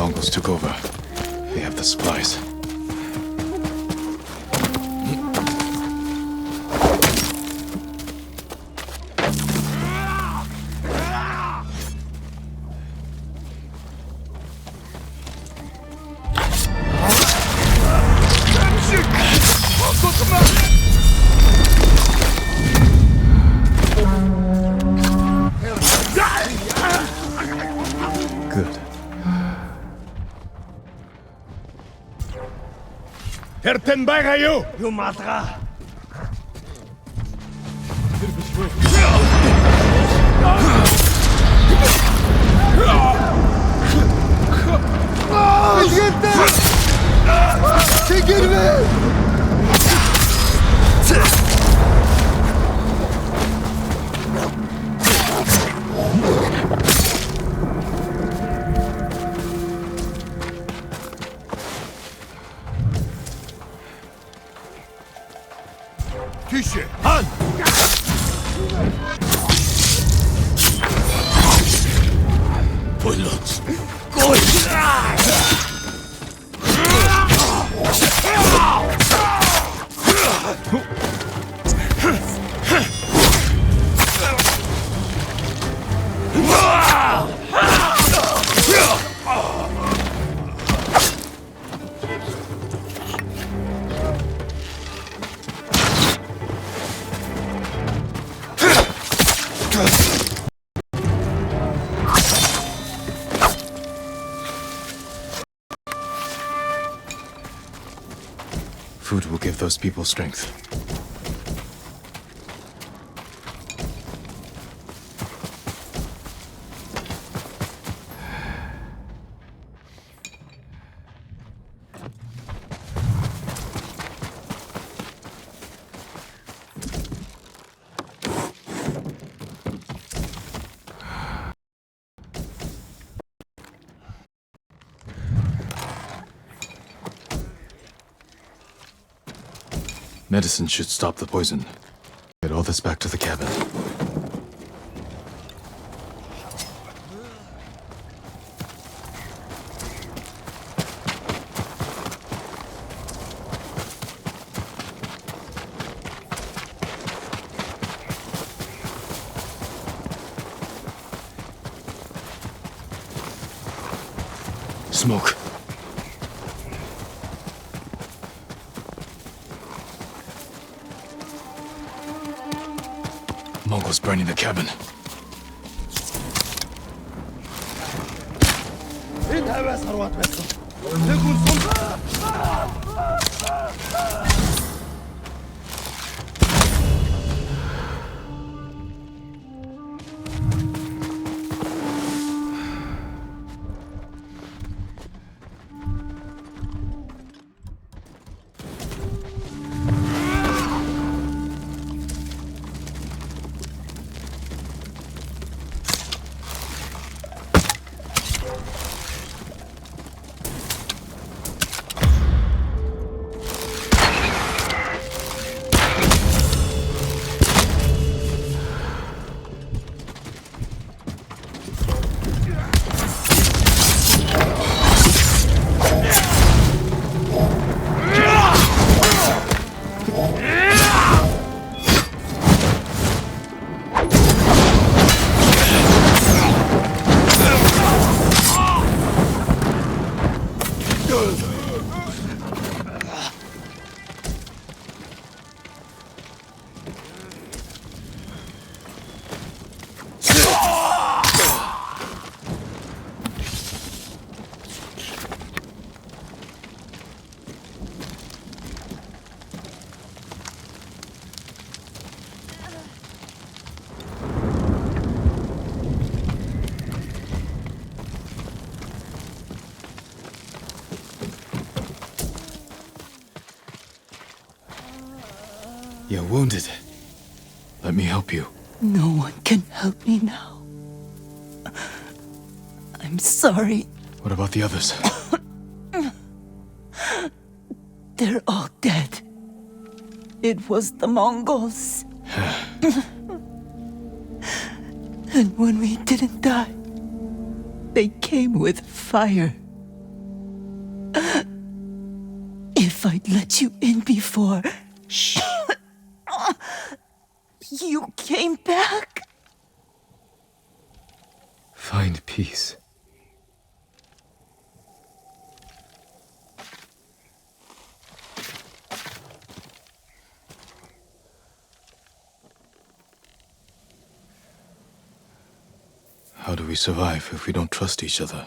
Mongols took over. They have the supplies. Good. Hertenbagayo! You matra! Tüche! Han! Bullets! Food will give those people strength. Medicine should stop the poison. Get all this back to the cabin. Smoke. Mongols burning the cabin. You're wounded. Let me help you. No one can help me now. I'm sorry. What about the others? They're all dead. It was the Mongols. And when we didn't die, they came with fire. if I'd let you in before. Shh. You came back? Find peace. How do we survive if we don't trust each other?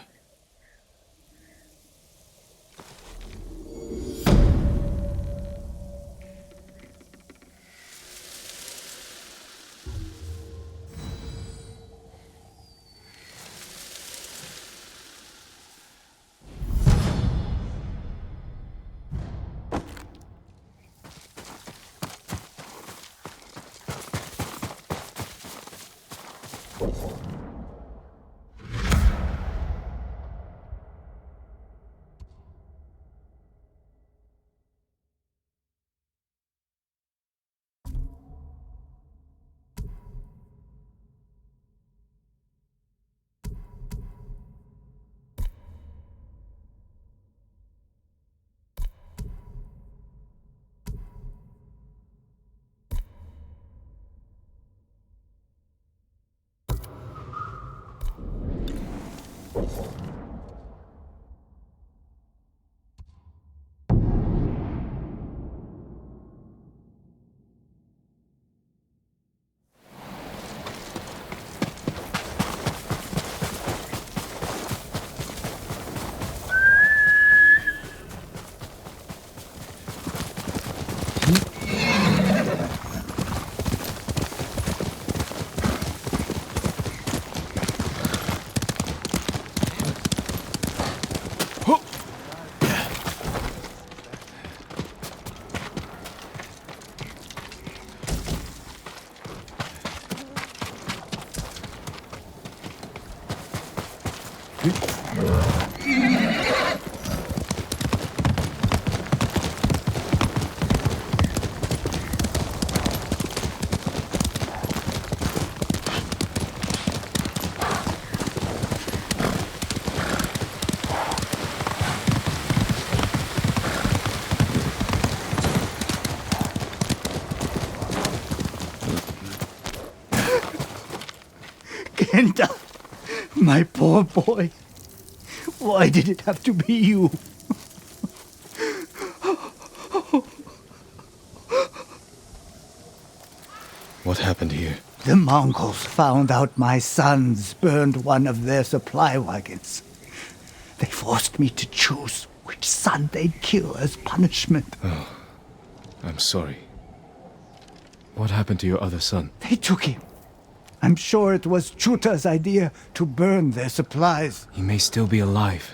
Kenta, my poor boy. Why did it have to be you? What happened here? The Mongols found out my sons burned one of their supply wagons. They forced me to choose which son they'd kill as punishment. I'm sorry. What happened to your other son? They took him. I'm sure it was Chuta's idea to burn their supplies. He may still be alive.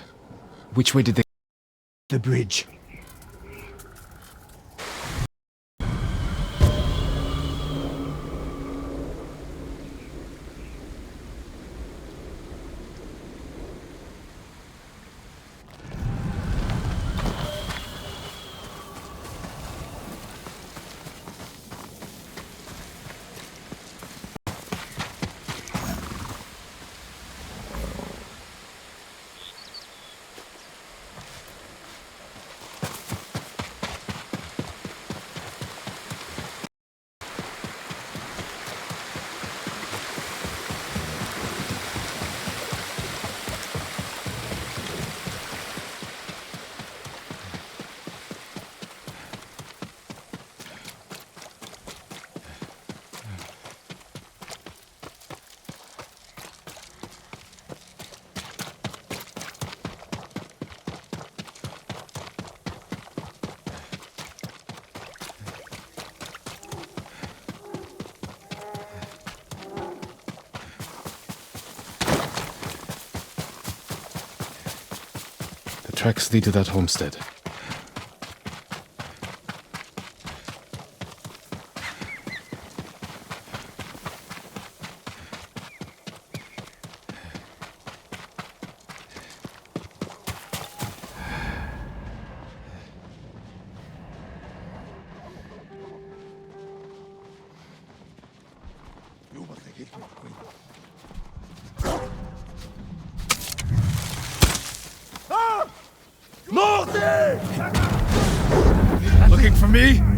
Which way did they... The bridge. The tracks lead to that homestead. looking for me?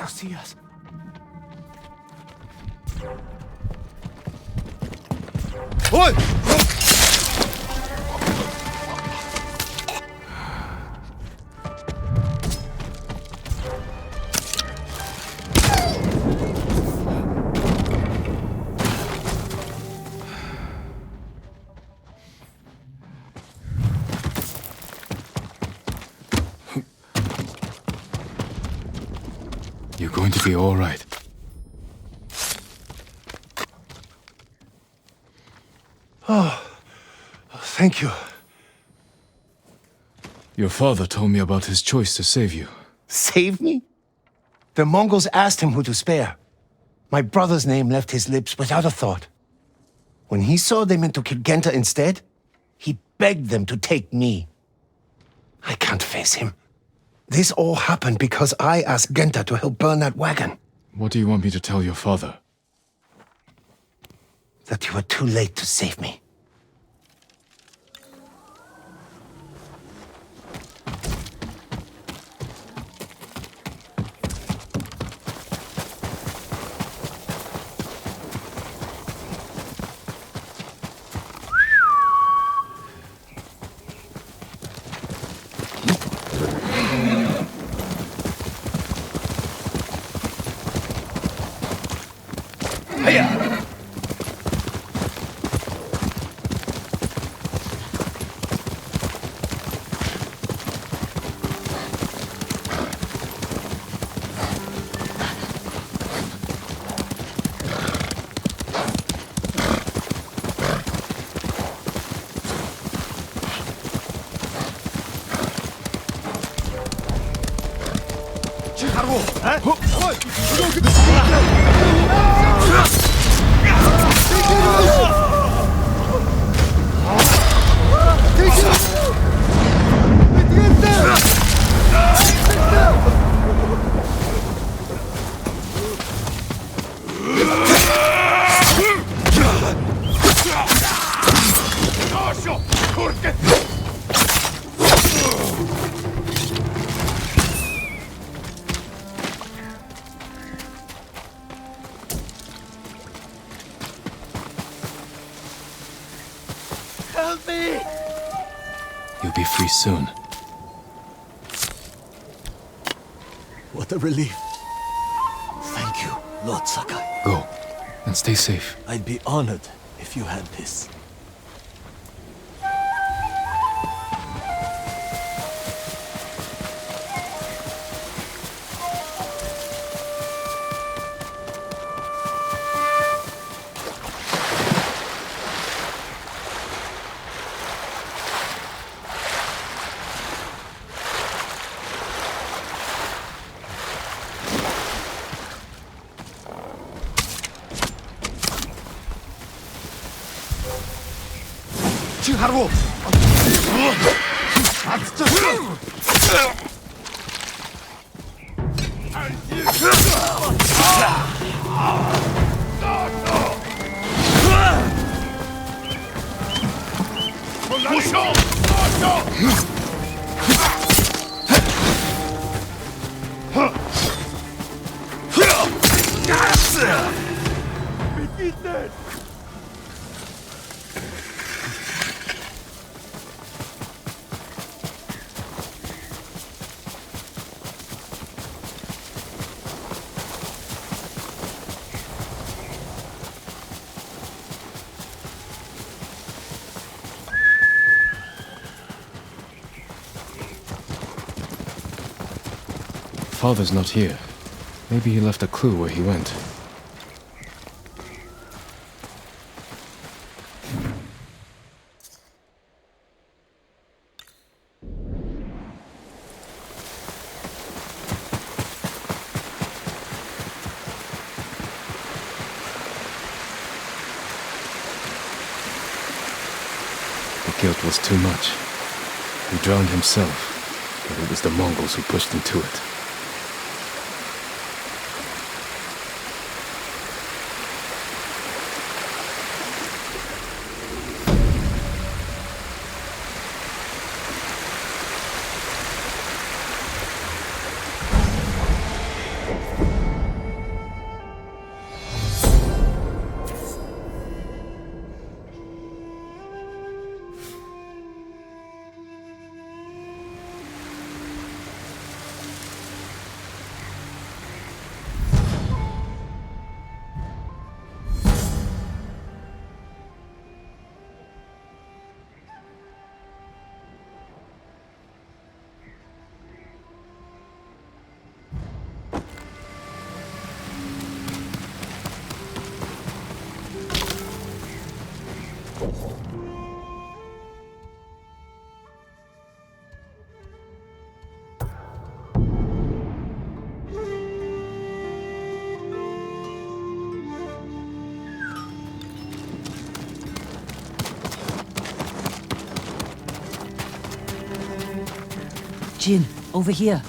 They'll see us. Oi! You're going to be all right. Thank you. Your father told me about his choice to save you. Save me? The Mongols asked him who to spare. My brother's name left his lips without a thought. When he saw they meant to kill Genta instead, he begged them to take me. I can't face him. This all happened because I asked Genta to help burn that wagon. What do you want me to tell your father? That you were too late to save me. Help me! You'll be free soon. What a relief. Thank you, Lord Sakai. Go, and stay safe. I'd be honored if you had this. 하루. father's not here. Maybe he left a clue where he went. The guilt was too much. He drowned himself, but it was the Mongols who pushed him to it. Jin, over here.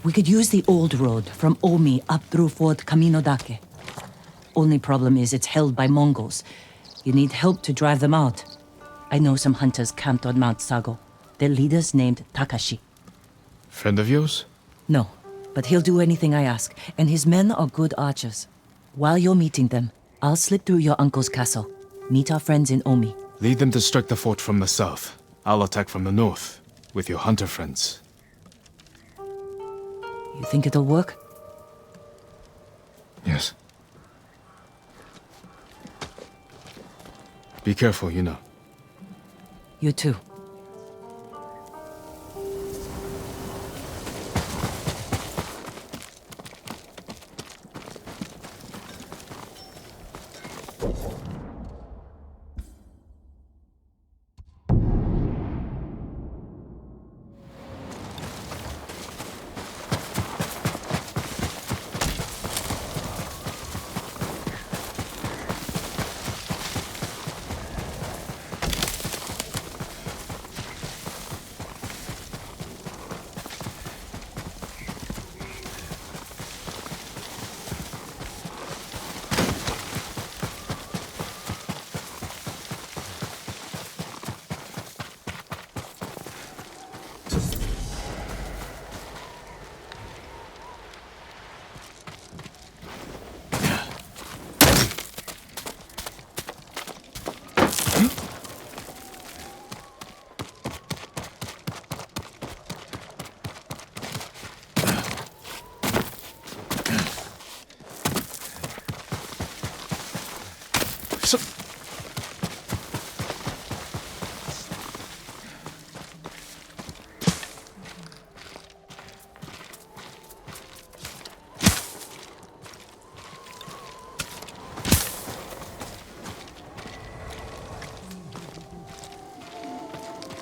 We could use the old road from Omi up through Fort Kaminodake. Only problem is it's held by Mongols. You need help to drive them out. I know some hunters camped on Mount Sago. Their leader's named Takashi. Friend of yours? No, but he'll do anything I ask, and his men are good archers. While you're meeting them, I'll slip through your uncle's castle. Meet our friends in Omi. Lead them to strike the fort from the south. I'll attack from the north, with your hunter friends. You think it'll work? Yes. Be careful, you know. You too.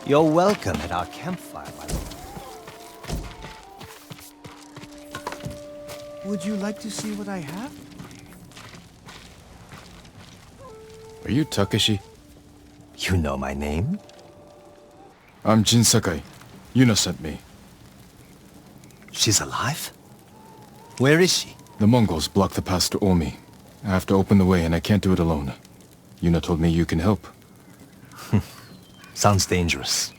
You're welcome at our campfire, my lord. Would you like to see what I have? Are you Takashi? You know my name? I'm Jin Sakai. Yuna sent me. She's alive? Where is she? The Mongols blocked the pass to Omi. I have to open the way and I can't do it alone. Yuna told me you can help. Sounds dangerous.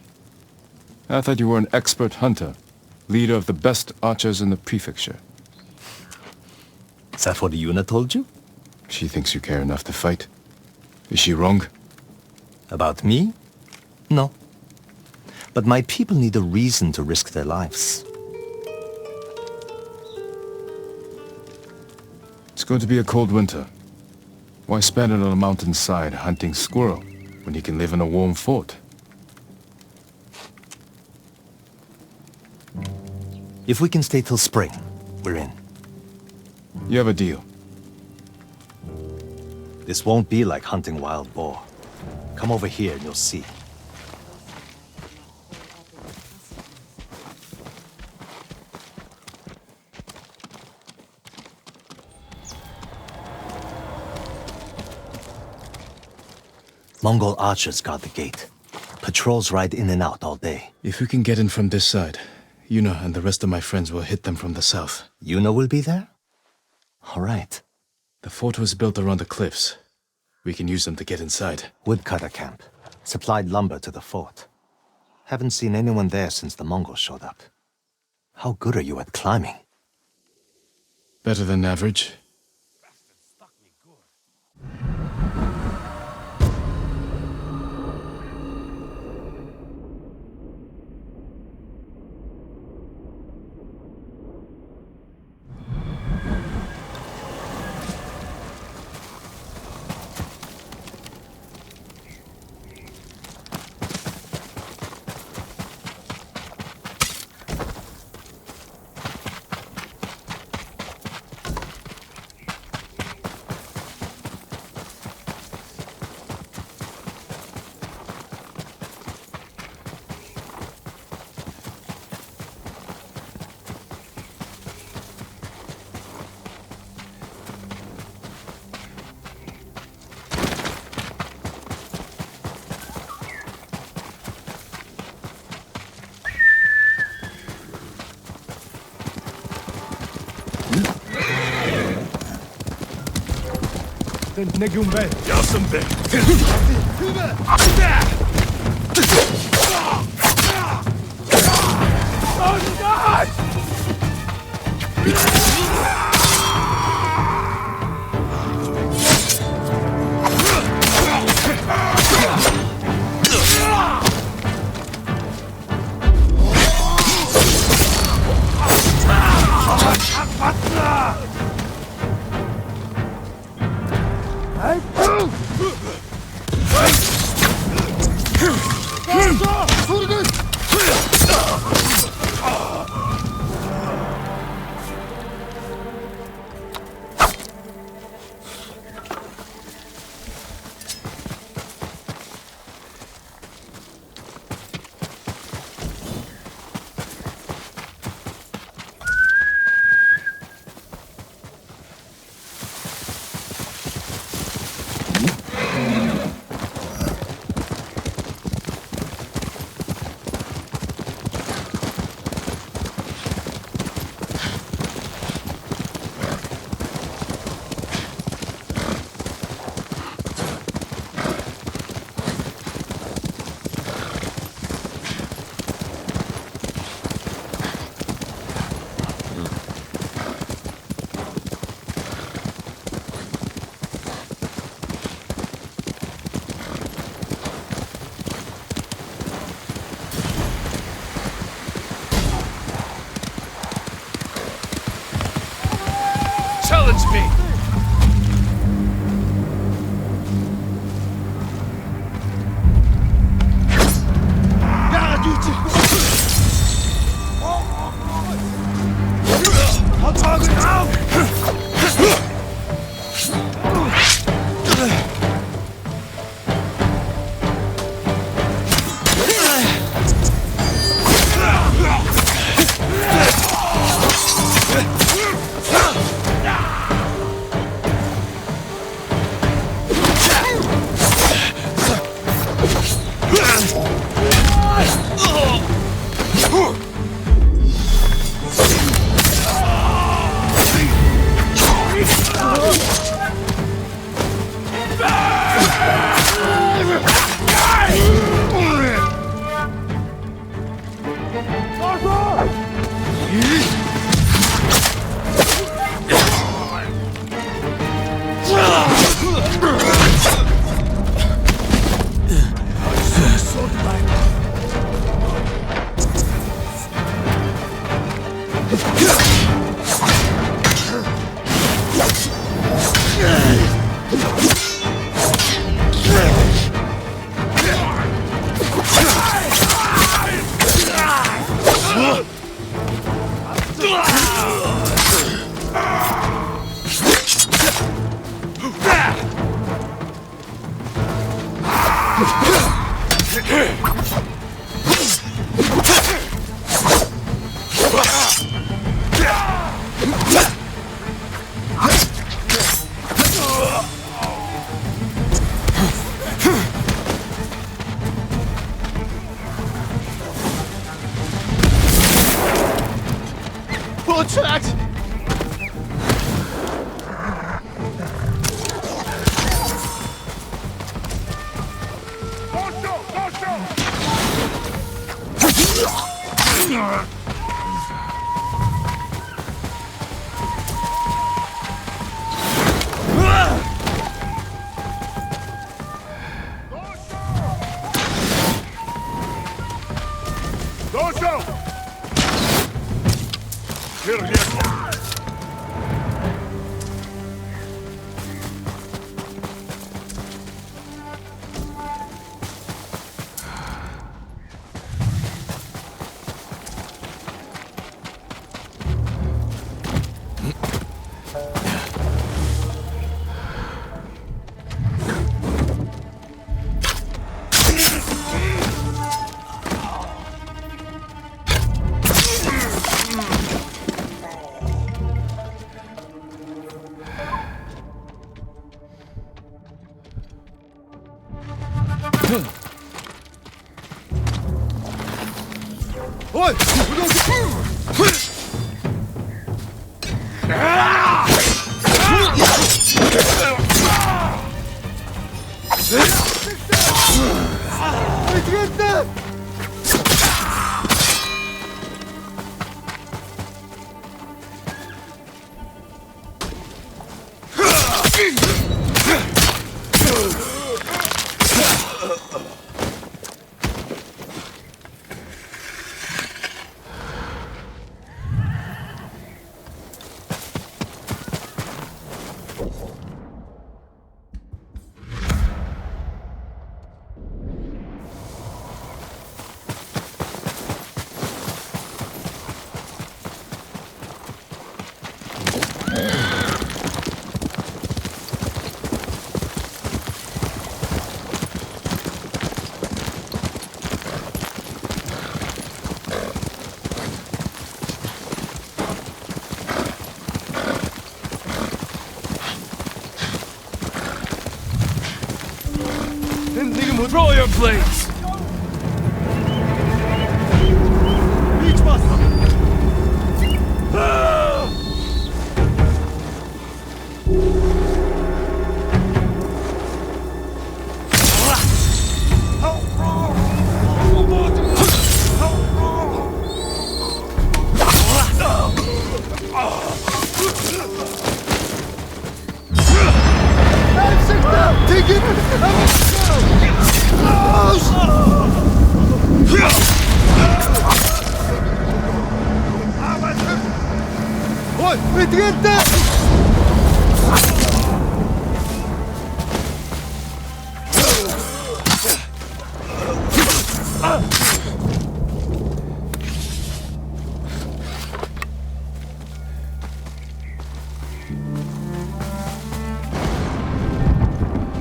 I thought you were an expert hunter. Leader of the best archers in the prefecture. Is that what Yuna told you? She thinks you care enough to fight. Is she wrong? About me? No. But my people need a reason to risk their lives. It's going to be a cold winter. Why spend it on a mountainside hunting squirrel when you can live in a warm fort? If we can stay till spring, we're in. You have a deal. This won't be like hunting wild boar. Come over here and you'll see. Mongol archers guard the gate. Patrols ride in and out all day. If we can get in from this side, Yuna and the rest of my friends will hit them from the south. Yuna will be there? All right. The fort was built around the cliffs. We can use them to get inside. Woodcutter camp. Supplied lumber to the fort. Haven't seen anyone there since the Mongols showed up. How good are you at climbing? Better than average. Challenge me! Throw your blades!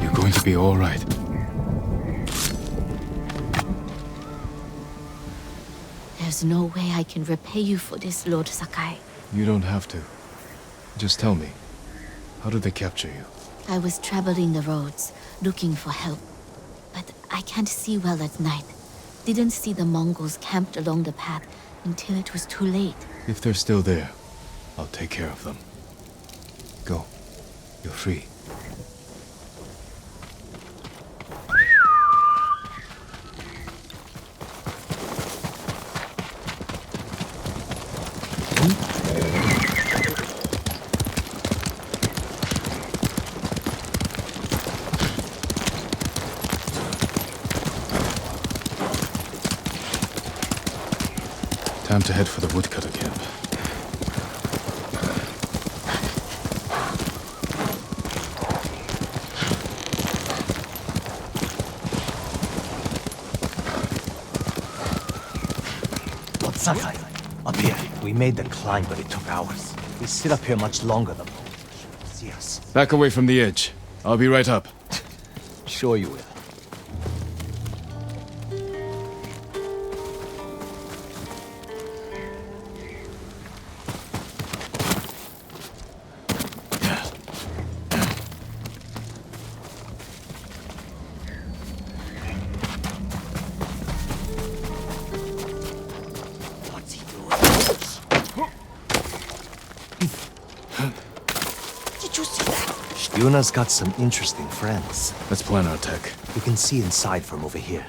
You're going to be all right. There's no way I can repay you for this, Lord Sakai. You don't have to. Just tell me, how did they capture you? I was traveling the roads, looking for help. But I can't see well at night. Didn't see the Mongols camped along the path until it was too late. If they're still there, I'll take care of them. Go. You're free. Time to head for the woodcutter camp. Lord Sakai, up here. We made the climb, but it took hours. We sit up here much longer than see us. Back away from the edge. I'll be right up. Sure you will. Yuna's got some interesting friends. Let's plan our attack. You can see inside from over here.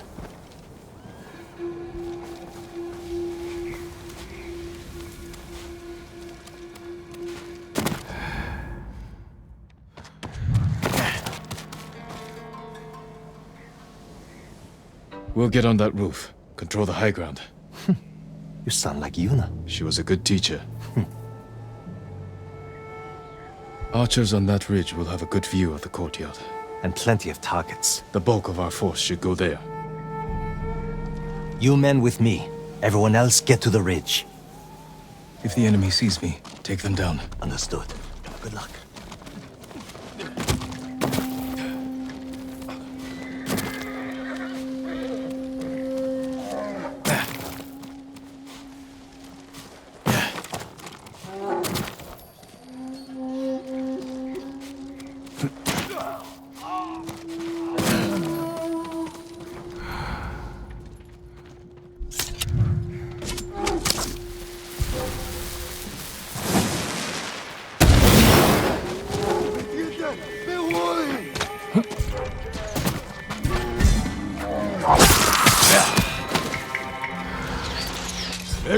We'll get on that roof. Control the high ground. You sound like Yuna. She was a good teacher. Archers on that ridge will have a good view of the courtyard. And plenty of targets. The bulk of our force should go there. You men with me. Everyone else get to the ridge. If the enemy sees me, take them down. Understood. Good luck.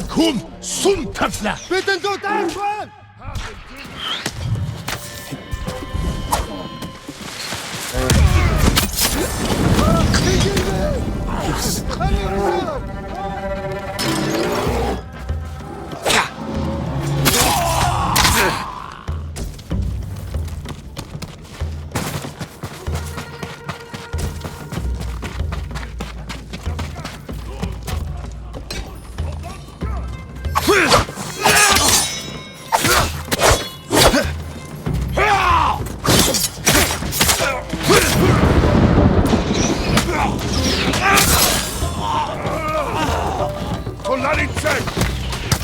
Kom, sundtøfler! Bitte du derfra!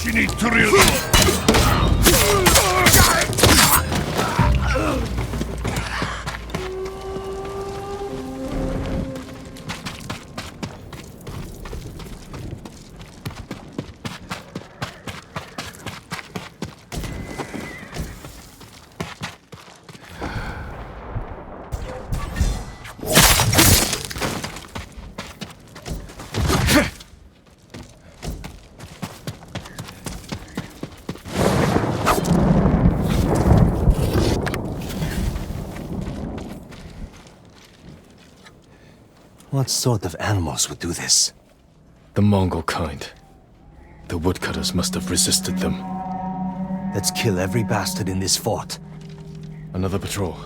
You need to reload. What sort of animals would do this? The Mongol kind. The woodcutters must have resisted them. Let's kill every bastard in this fort. Another patrol.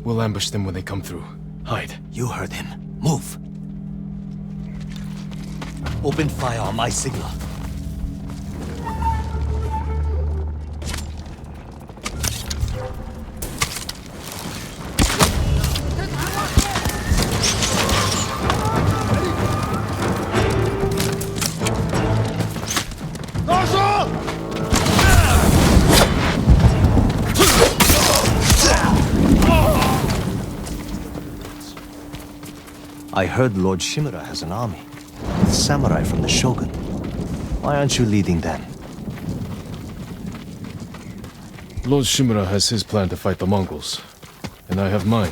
We'll ambush them when they come through. Hide. You heard him. Move. Open fire on my signal. I heard Lord Shimura has an army. Samurai from the Shogun. Why aren't you leading them? Lord Shimura has his plan to fight the Mongols. And I have mine.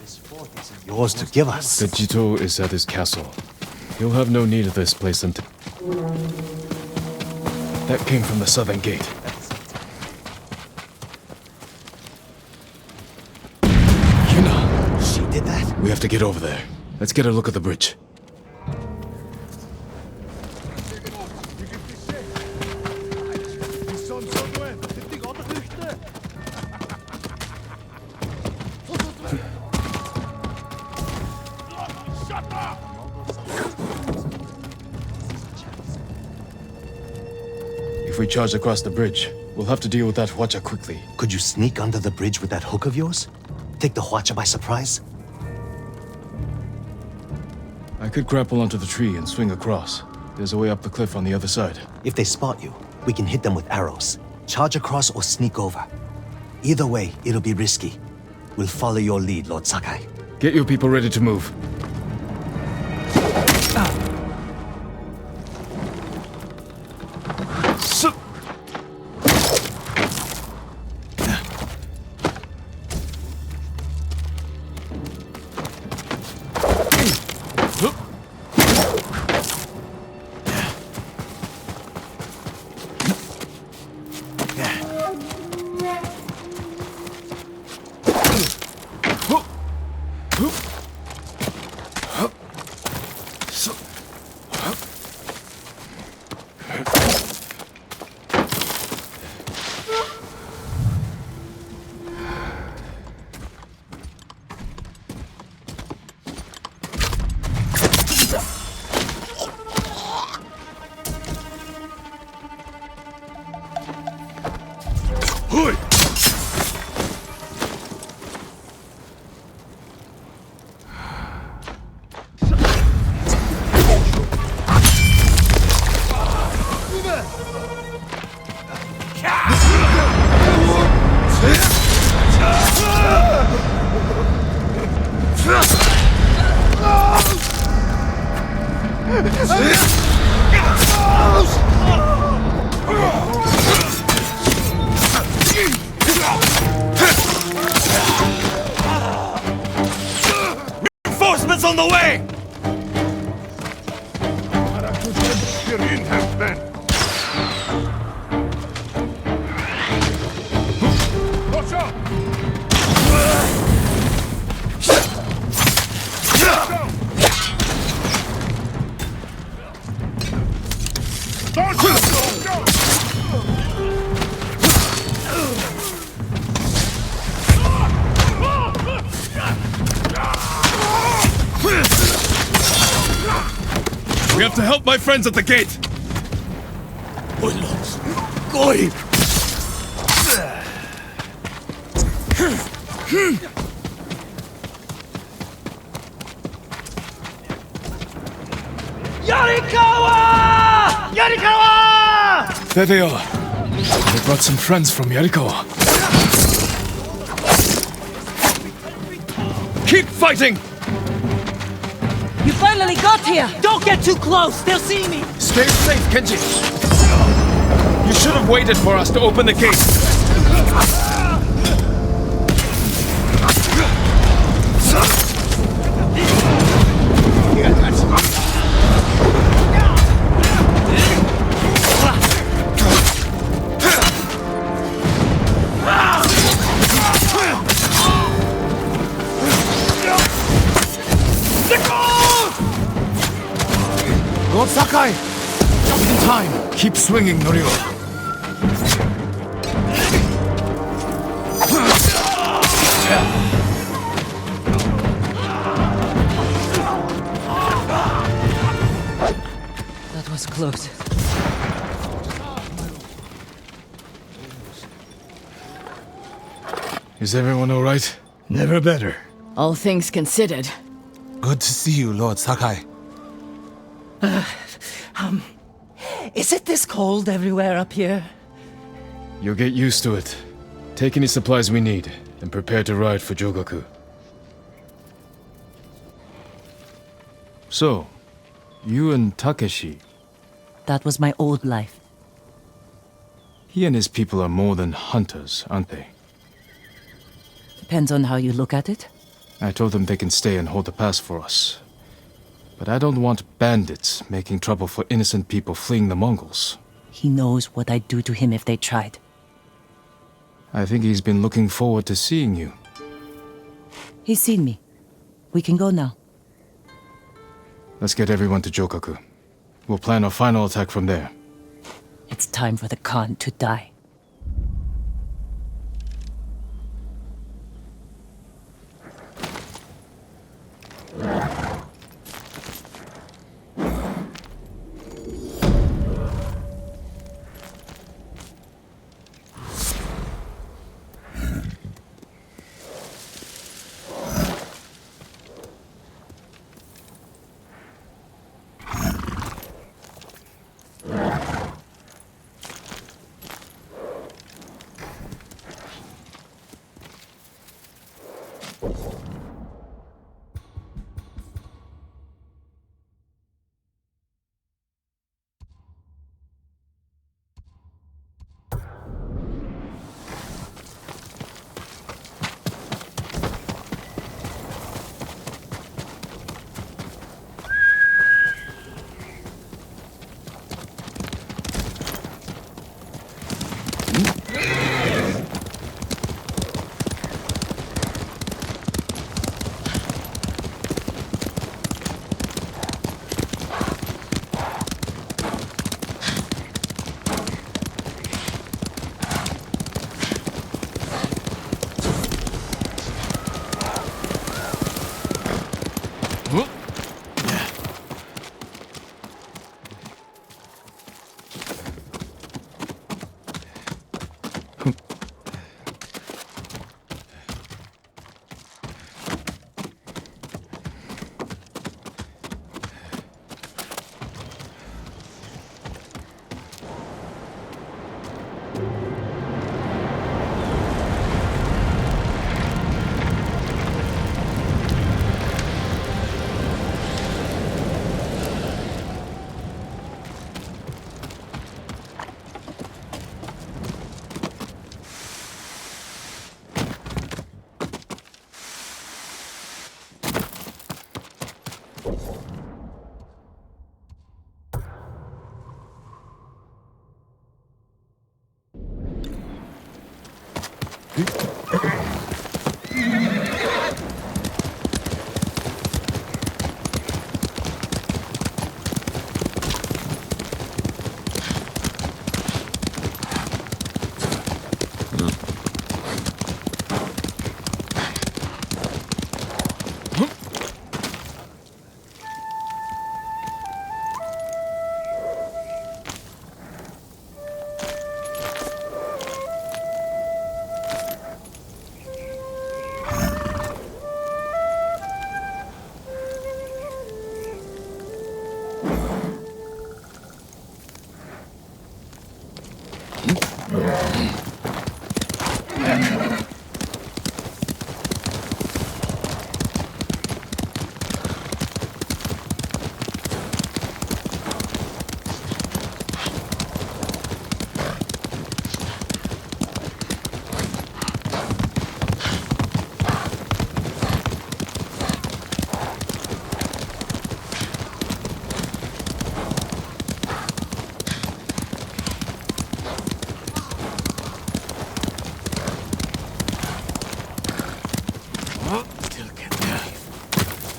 This fort isn't yours to give us. The Jito is at his castle. He'll have no need of this place until... That came from the southern gate. She did that? We have to get over there. Let's get a look at the bridge. If we charge across the bridge, we'll have to deal with that Hwacha quickly. Could you sneak under the bridge with that hook of yours? Take the Hwacha by surprise? I could grapple onto the tree and swing across. There's a way up the cliff on the other side. If they spot you, we can hit them with arrows. Charge across or sneak over. Either way, it'll be risky. We'll follow your lead, Lord Sakai. Get your people ready to move. Hui! Reinforcements on the way! Watch out! We have to help my friends at the gate! Goi! There they are. They brought some friends from Yarikawa. Keep fighting! You finally got here! Don't get too close! They'll see me! Stay safe, Kenji! You should have waited for us to open the gate! Lord Sakai! Just in time! Keep swinging, Norio. That was close. Is everyone alright? Never better. All things considered. Good to see you, Lord Sakai. Is it this cold everywhere up here? You'll get used to it. Take any supplies we need, and prepare to ride for Jogaku. So, you and Takeshi, That was my old life. he and his people are more than hunters, aren't they? Depends on how you look at it. I told them they can stay and hold the pass for us. But I don't want bandits making trouble for innocent people fleeing the Mongols. He knows what I'd do to him if they tried. I think he's been looking forward to seeing you. He's seen me. We can go now. Let's get everyone to Jogaku. We'll plan our final attack from there. It's time for the Khan to die.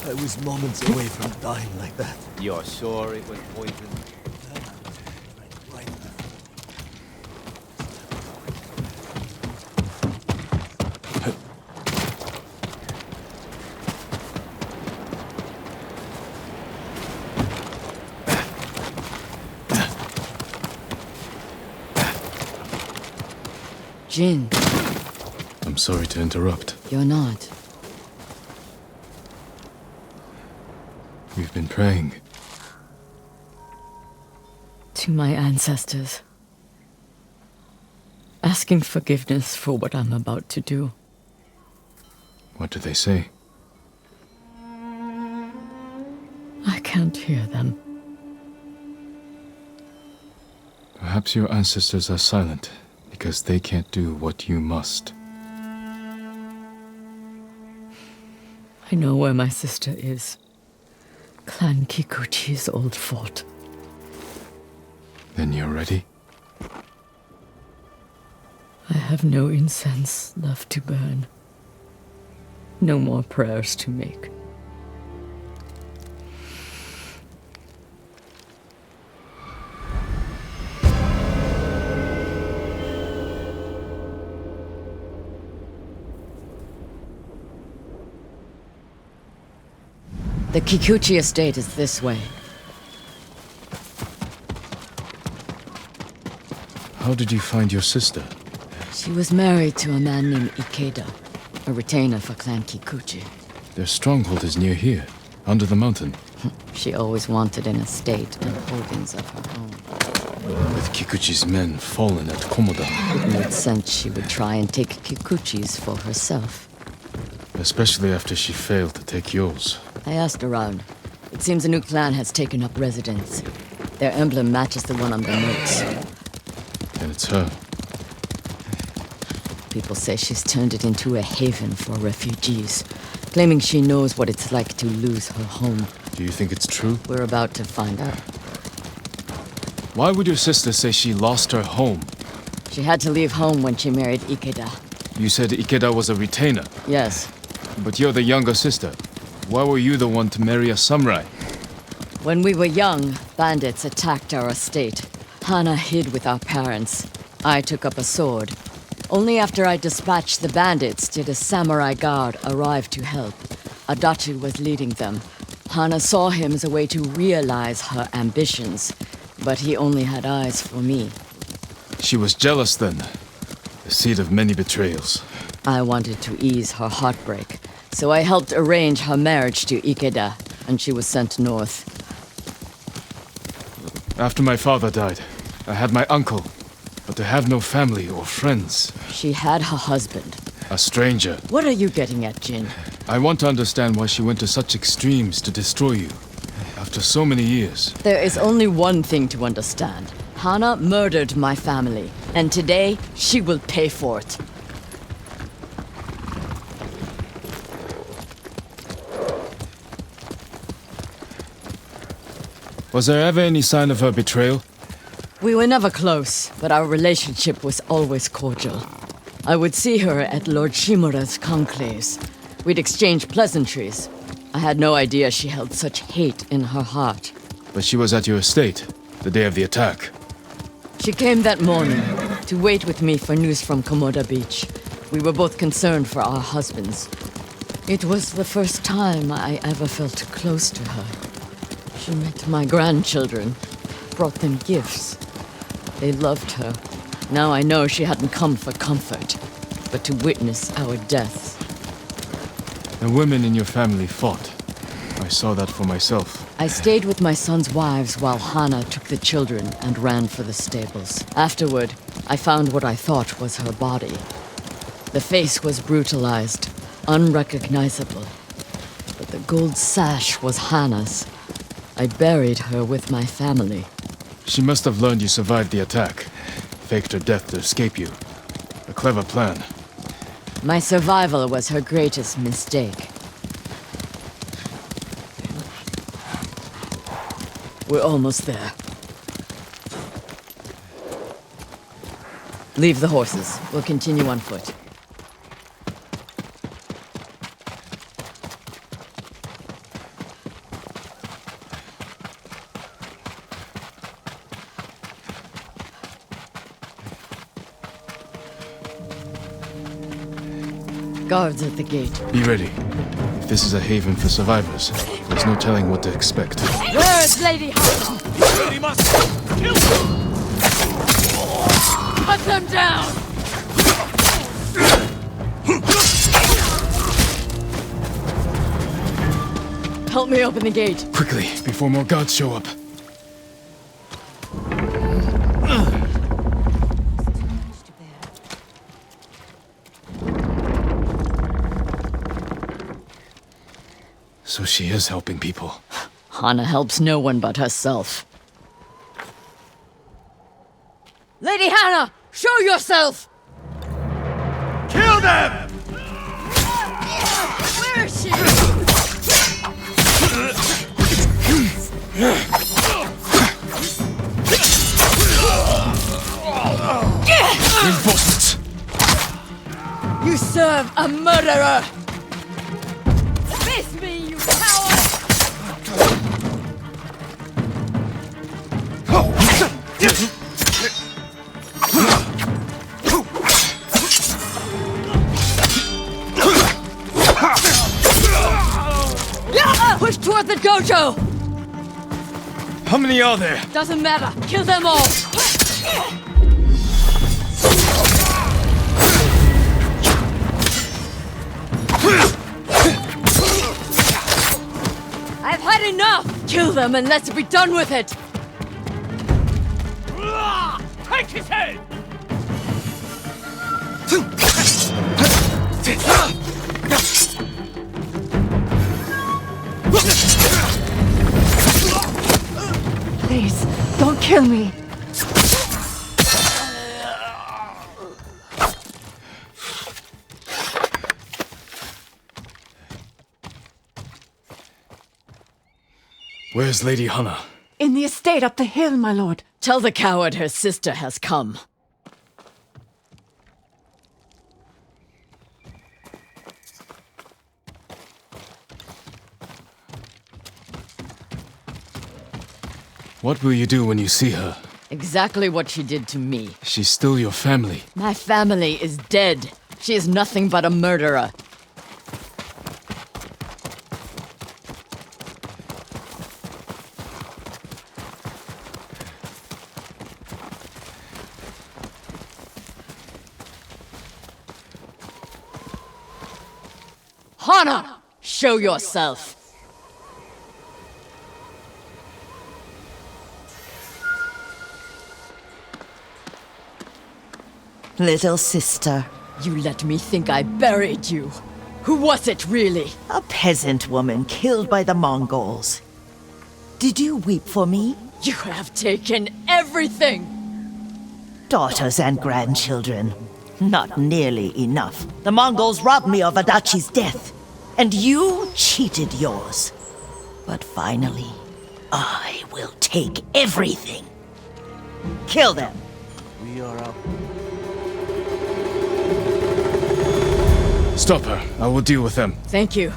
I was moments away from dying like that. You're sure it was poison? Right. Jin, I'm sorry to interrupt. you're not. We've been praying. To my ancestors. Asking forgiveness for what I'm about to do. What do they say? I can't hear them. Perhaps your ancestors are silent because they can't do what you must. I know where my sister is. Clan Kikuchi's old fort. Then you're ready? I have no incense left to burn. No more prayers to make. The Kikuchi estate is this way. How did you find your sister? She was married to a man named Ikeda, a retainer for Clan Kikuchi. Their stronghold is near here, under the mountain. She always wanted an estate and holdings of her own. With Kikuchi's men fallen at Komoda, It made sense she would try and take Kikuchi's for herself. especially after she failed to take yours. I asked around. It seems a new clan has taken up residence. Their emblem matches the one on the notes. And it's her. People say she's turned it into a haven for refugees, claiming she knows what it's like to lose her home. Do you think it's true? We're about to find out. Why would your sister say she lost her home? She had to leave home when she married Ikeda. You said Ikeda was a retainer, Yes. but you're the younger sister. Why were you the one to marry a samurai? When we were young, bandits attacked our estate. Hana hid with our parents. I took up a sword. Only after I dispatched the bandits did a samurai guard arrive to help. Adachi was leading them. Hana saw him as a way to realize her ambitions, but he only had eyes for me. She was jealous then. The seed of many betrayals. I wanted to ease her heartbreak, so I helped arrange her marriage to Ikeda, and she was sent north. After my father died, I had my uncle, but to have no family or friends. She had her husband. A stranger. What are you getting at, Jin? I want to understand why she went to such extremes to destroy you. After so many years. There is only one thing to understand. Hana murdered my family, and today she will pay for it. Was there ever any sign of her betrayal? We were never close, but our relationship was always cordial. I would see her at Lord Shimura's conclaves. We'd exchange pleasantries. I had no idea she held such hate in her heart. But she was at your estate, the day of the attack. She came that morning to wait with me for news from Komoda Beach. We were both concerned for our husbands. It was the first time I ever felt close to her. She met my grandchildren, brought them gifts. They loved her. Now I know she hadn't come for comfort, but to witness our deaths. The women in your family fought. I saw that for myself. I stayed with my son's wives while Hana took the children and ran for the stables. Afterward, I found what I thought was her body. The face was brutalized, unrecognizable. But the gold sash was Hana's. I buried her with my family. She must have learned you survived the attack. Faked her death to escape you. A clever plan. My survival was her greatest mistake. We're almost there. Leave the horses. We'll continue on foot. Guards at the gate. Be ready. If this is a haven for survivors, there's no telling what to expect. Where's Lady Hana? Lady must kill them! Cut them down! Help me open the gate. Quickly, before more guards show up. So she is helping people. Hana helps no one but herself. Lady Hana, show yourself! Kill them! Where is she? Reinforcements! You serve a murderer! Face me, you coward! Push toward the dojo! How many are there? Doesn't matter. Kill them all! I've had enough! Kill them and let's be done with it! Take his head! Please, don't kill me. Where's Lady Hana? In the estate up the hill, my lord. Tell the coward her sister has come. What will you do when you see her? Exactly what she did to me. She's still your family. My family is dead. She is nothing but a murderer. Hana! Show yourself! Little sister. You let me think I buried you. Who was it, really? A peasant woman killed by the Mongols. Did you weep for me? You have taken everything! Daughters and grandchildren. Not nearly enough. The Mongols robbed me of Adachi's death, and you cheated yours. But finally, I will take everything. Kill them. We are up. Stop her. I will deal with them. Thank you.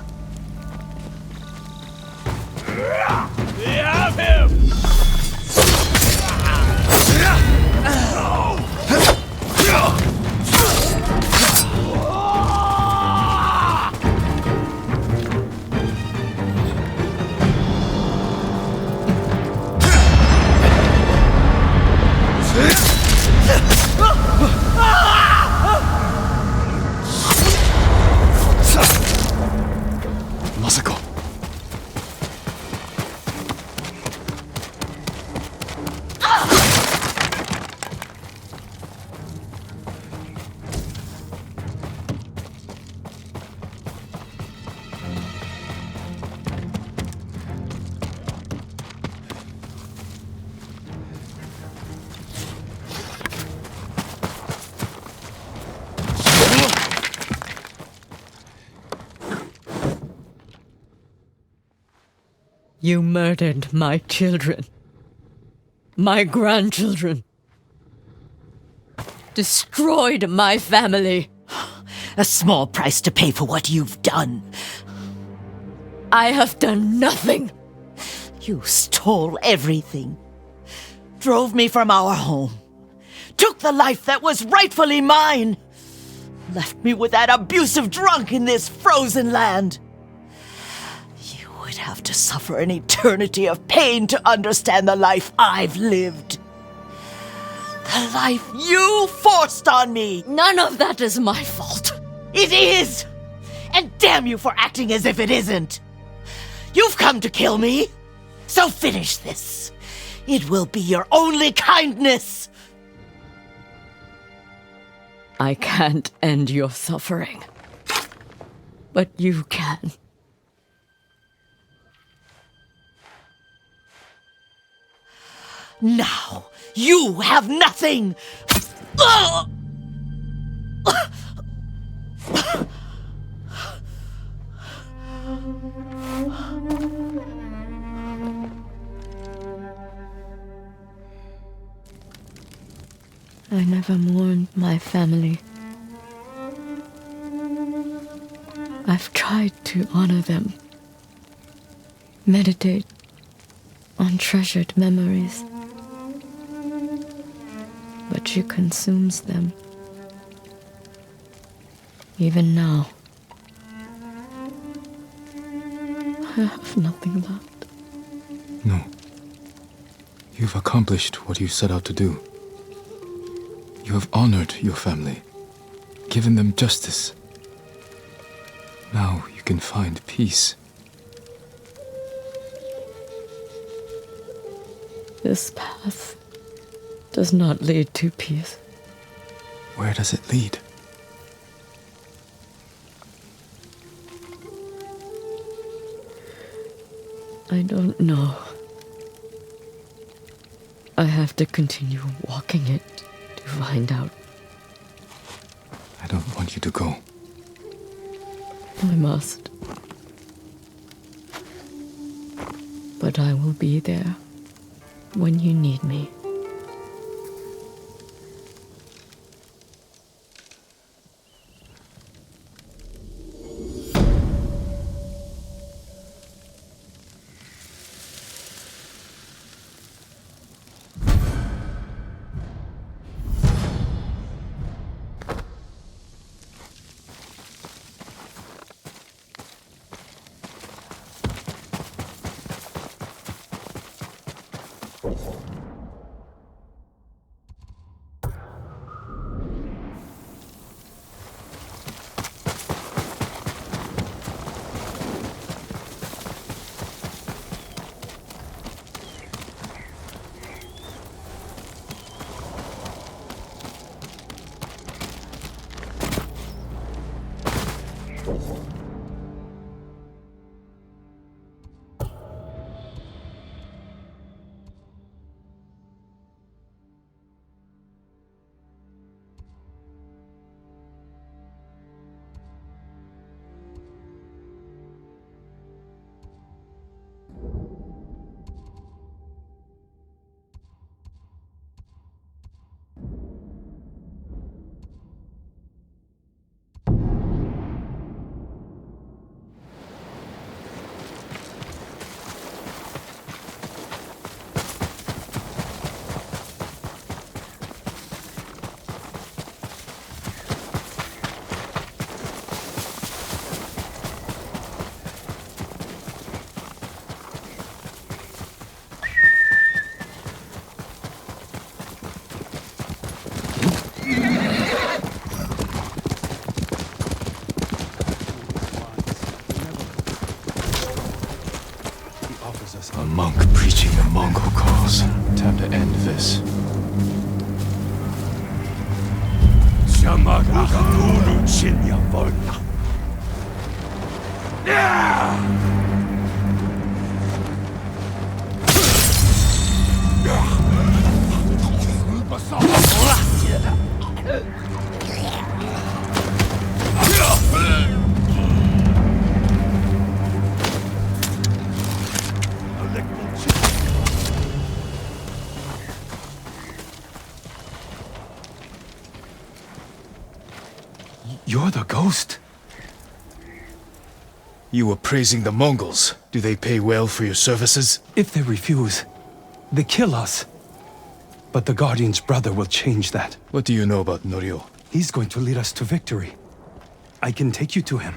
We have him! Masako. You murdered my children. My grandchildren. Destroyed my family. A small price to pay for what you've done. I have done nothing. You stole everything. Drove me from our home. Took the life that was rightfully mine. Left me with that abusive drunk in this frozen land. You would have to suffer an eternity of pain to understand the life I've lived. The life you forced on me. None of that is my fault. It is! And damn you for acting as if it isn't. You've come to kill me, so finish this. It will be your only kindness. I can't end your suffering. But you can. Now, you have nothing! I never mourned my family. I've tried to honor them, meditate on treasured memories, but she consumes them. Even now, I have nothing left. No. You've accomplished what you set out to do. You have honored your family, given them justice. Now you can find peace. This path does not lead to peace. Where does it lead? I don't know. I have to continue walking it to find out. I don't want you to go. I must. But I will be there when you need me. time to end this. You're the ghost? You were praising the Mongols. Do they pay well for your services? If they refuse, they kill us. But the Guardian's brother will change that. What do you know about Norio? He's going to lead us to victory. I can take you to him.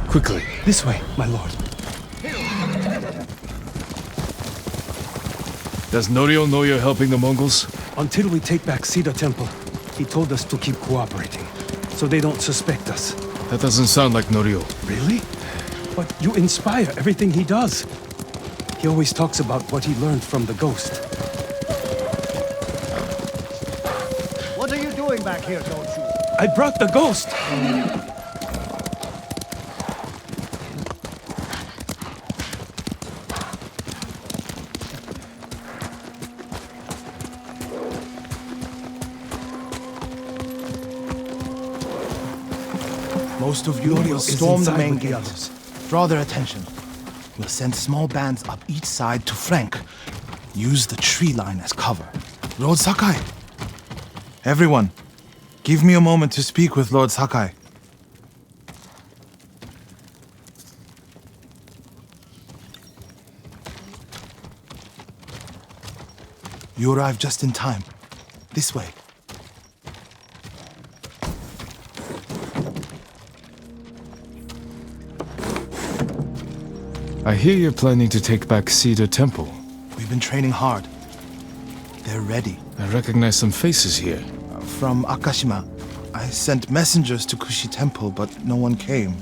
Quickly. This way, my lord. Does Norio know you're helping the Mongols? Until we take back Cedar Temple, he told us to keep cooperating, so they don't suspect us. That doesn't sound like Norio. Really? But you inspire everything he does. He always talks about what he learned from the ghost. What are you doing back here, don't you? I brought the ghost! Most of you will storm the main gates. Draw their attention. We'll send small bands up each side to flank. Use the tree line as cover. Lord Sakai! Everyone, give me a moment to speak with Lord Sakai. You arrived just in time. This way. I hear you're planning to take back Cedar Temple. We've been training hard. They're ready. I recognize some faces here. From Akashima, I sent messengers to Kushi Temple, but no one came.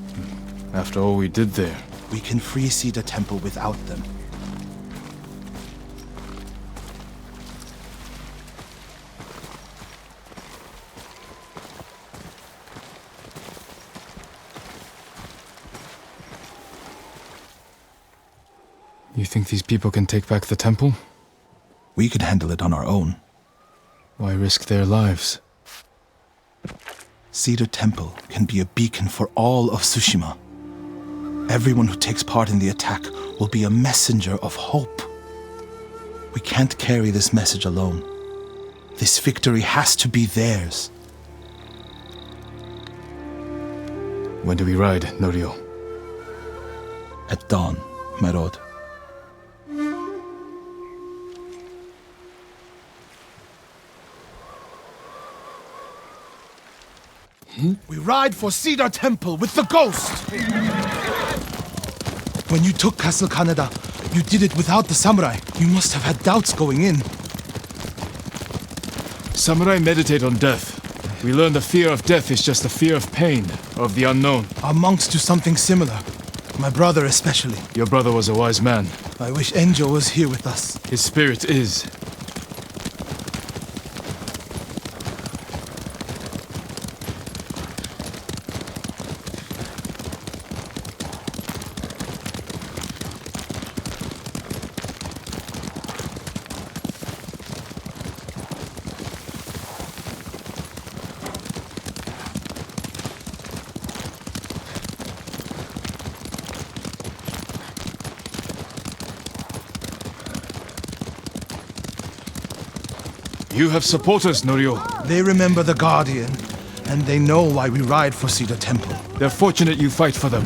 After all we did there. We can free Cedar Temple without them. You think these people can take back the temple? We could handle it on our own. Why risk their lives? Cedar Temple can be a beacon for all of Tsushima. Everyone who takes part in the attack will be a messenger of hope. We can't carry this message alone. This victory has to be theirs. When do we ride, Norio? At dawn, my lord. We ride for Cedar Temple with the ghost! When you took Castle Kaneda, you did it without the samurai. You must have had doubts going in. Samurai meditate on death. We learn the fear of death is just the fear of pain, of the unknown. Our monks do something similar. My brother especially. Your brother was a wise man. I wish Enjo was here with us. His spirit is. You have supporters, Norio. They remember the Guardian, and they know why we ride for Cedar Temple. They're fortunate you fight for them.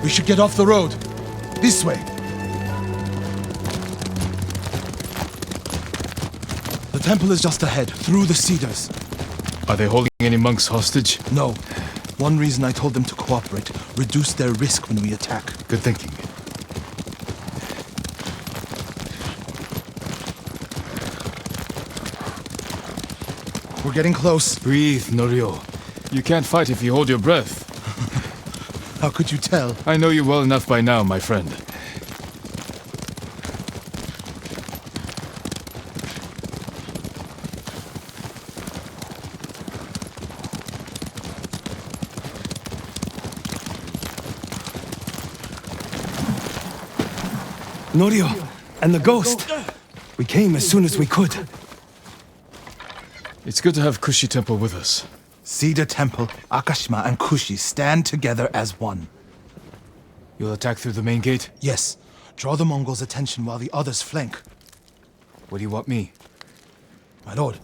We should get off the road. This way. The temple is just ahead, through the cedars. Are they holding any monks hostage? No. One reason I told them to cooperate, reduce their risk when we attack. Good thinking. We're getting close. Breathe, Norio. You can't fight if you hold your breath. How could you tell? I know you well enough by now, my friend. Norio and the ghost. We came as soon as we could. It's good to have Kushi Temple with us. Cedar Temple, Akashima, and Kushi stand together as one. You'll attack through the main gate? Yes. Draw the Mongols' attention while the others flank. What do you want me? My lord,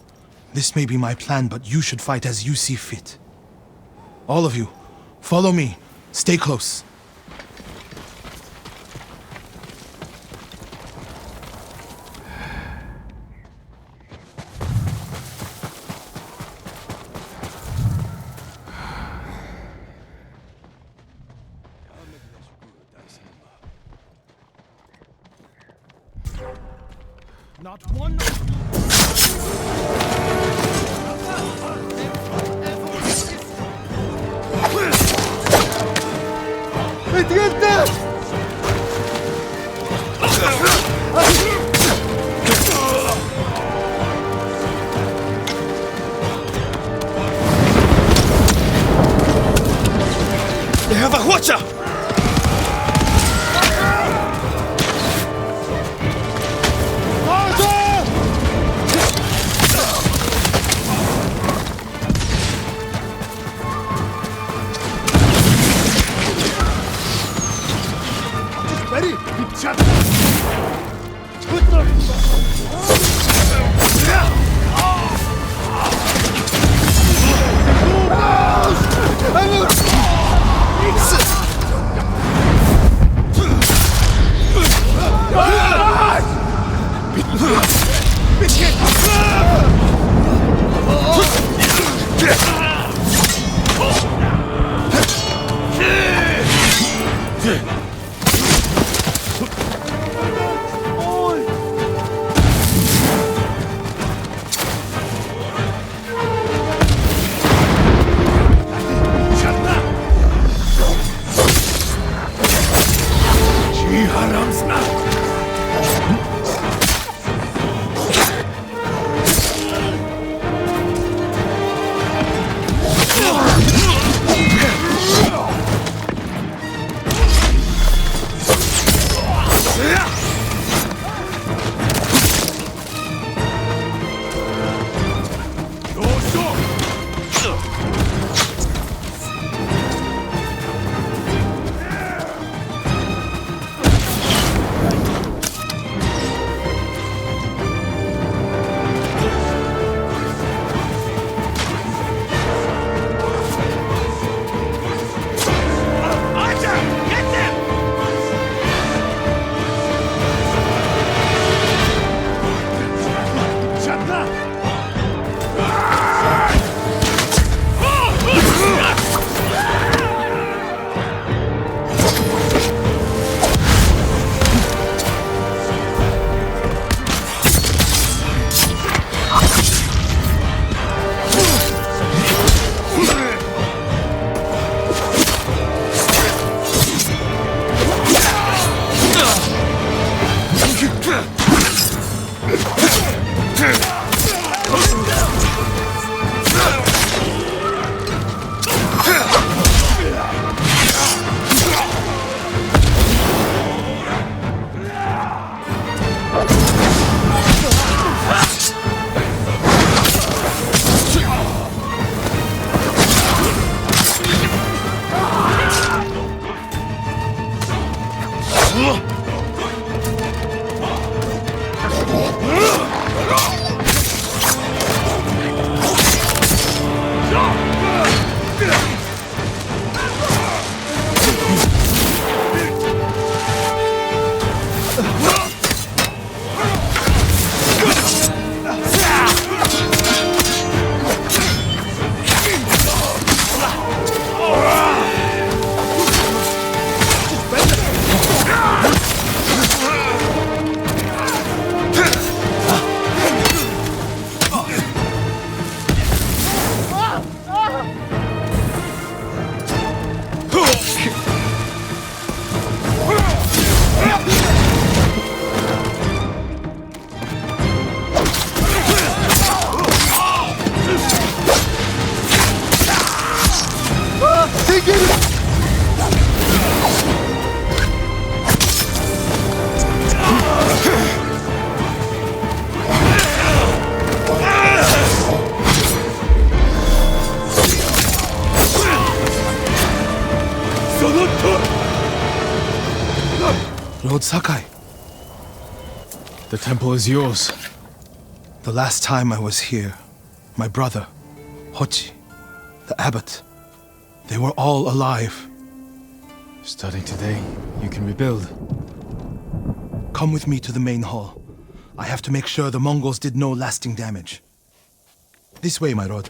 this may be my plan, but you should fight as you see fit. All of you, follow me. Stay close. Not one. They have a watcher! Lord Sakai, The temple is yours. the last time I was here, my brother, Hochi, the abbot, they were all alive. Starting today, you can rebuild. Come with me to the main hall. I have to make sure the Mongols did no lasting damage. This way, my lord.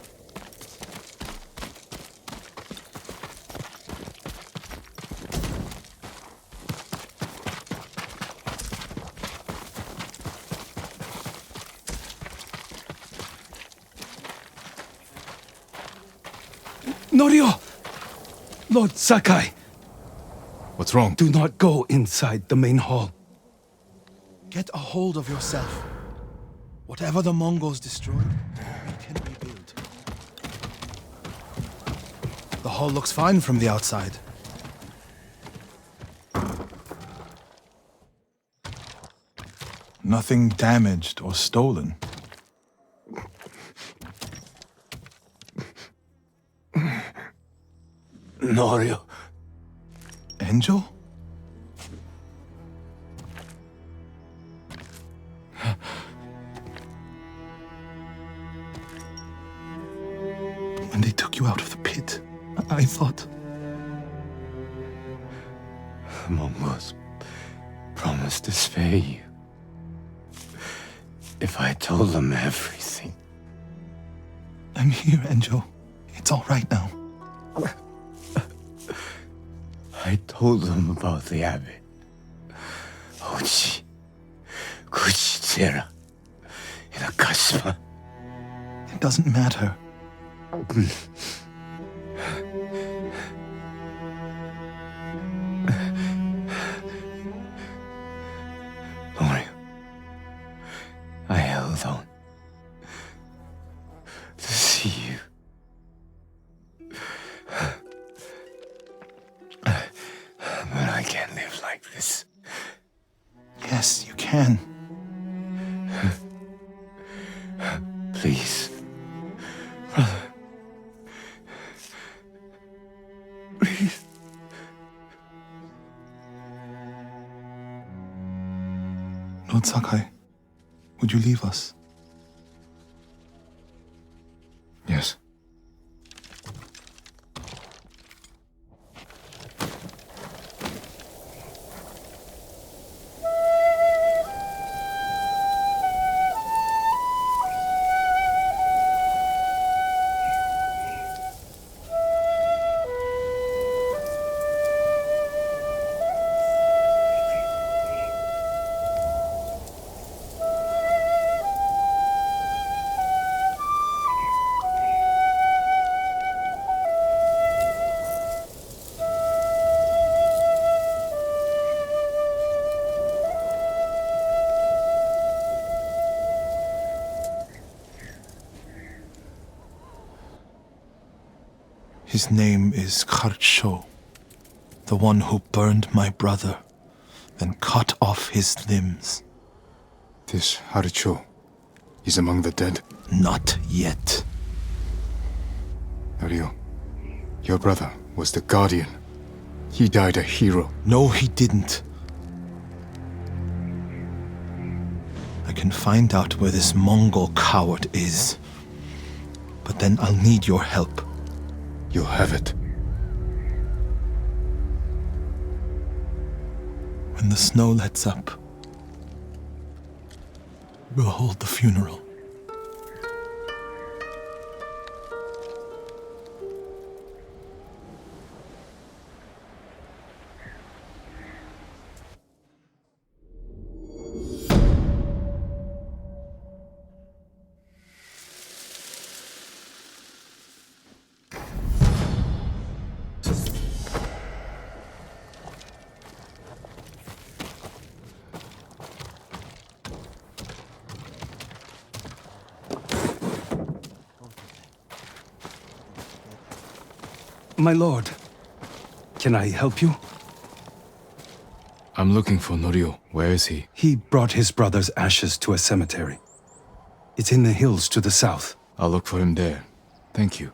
Norio! Lord Sakai, What's wrong? do not go inside the main hall. Get a hold of yourself. Whatever the Mongols destroyed, we can rebuild. The hall looks fine from the outside. Nothing damaged or stolen. Norio. Angel? When they took you out of the pit, I thought... The Mongols promised to spare you. If I told them everything. I'm here, Angel. It's all right now. I told them about the abbot. Hochi, Kuchitsera, in Akashima. It doesn't matter. Lord, I held on to see you. But I can't live like this. Yes, you can. Please, brother. Please. Lord Sakai, would you leave us? Yes. His name is Kharcho, the one who burned my brother, then cut off his limbs. This Haricho is among the dead. Not yet. Norio, your brother was the guardian. He died a hero. No, he didn't. I can find out where this Mongol coward is. But then I'll need your help. You'll have it. When the snow lets up, we'll hold the funeral. My lord, can I help you? I'm looking for Norio. Where is he? He brought his brother's ashes to a cemetery. It's in the hills to the south. I'll look for him there. Thank you.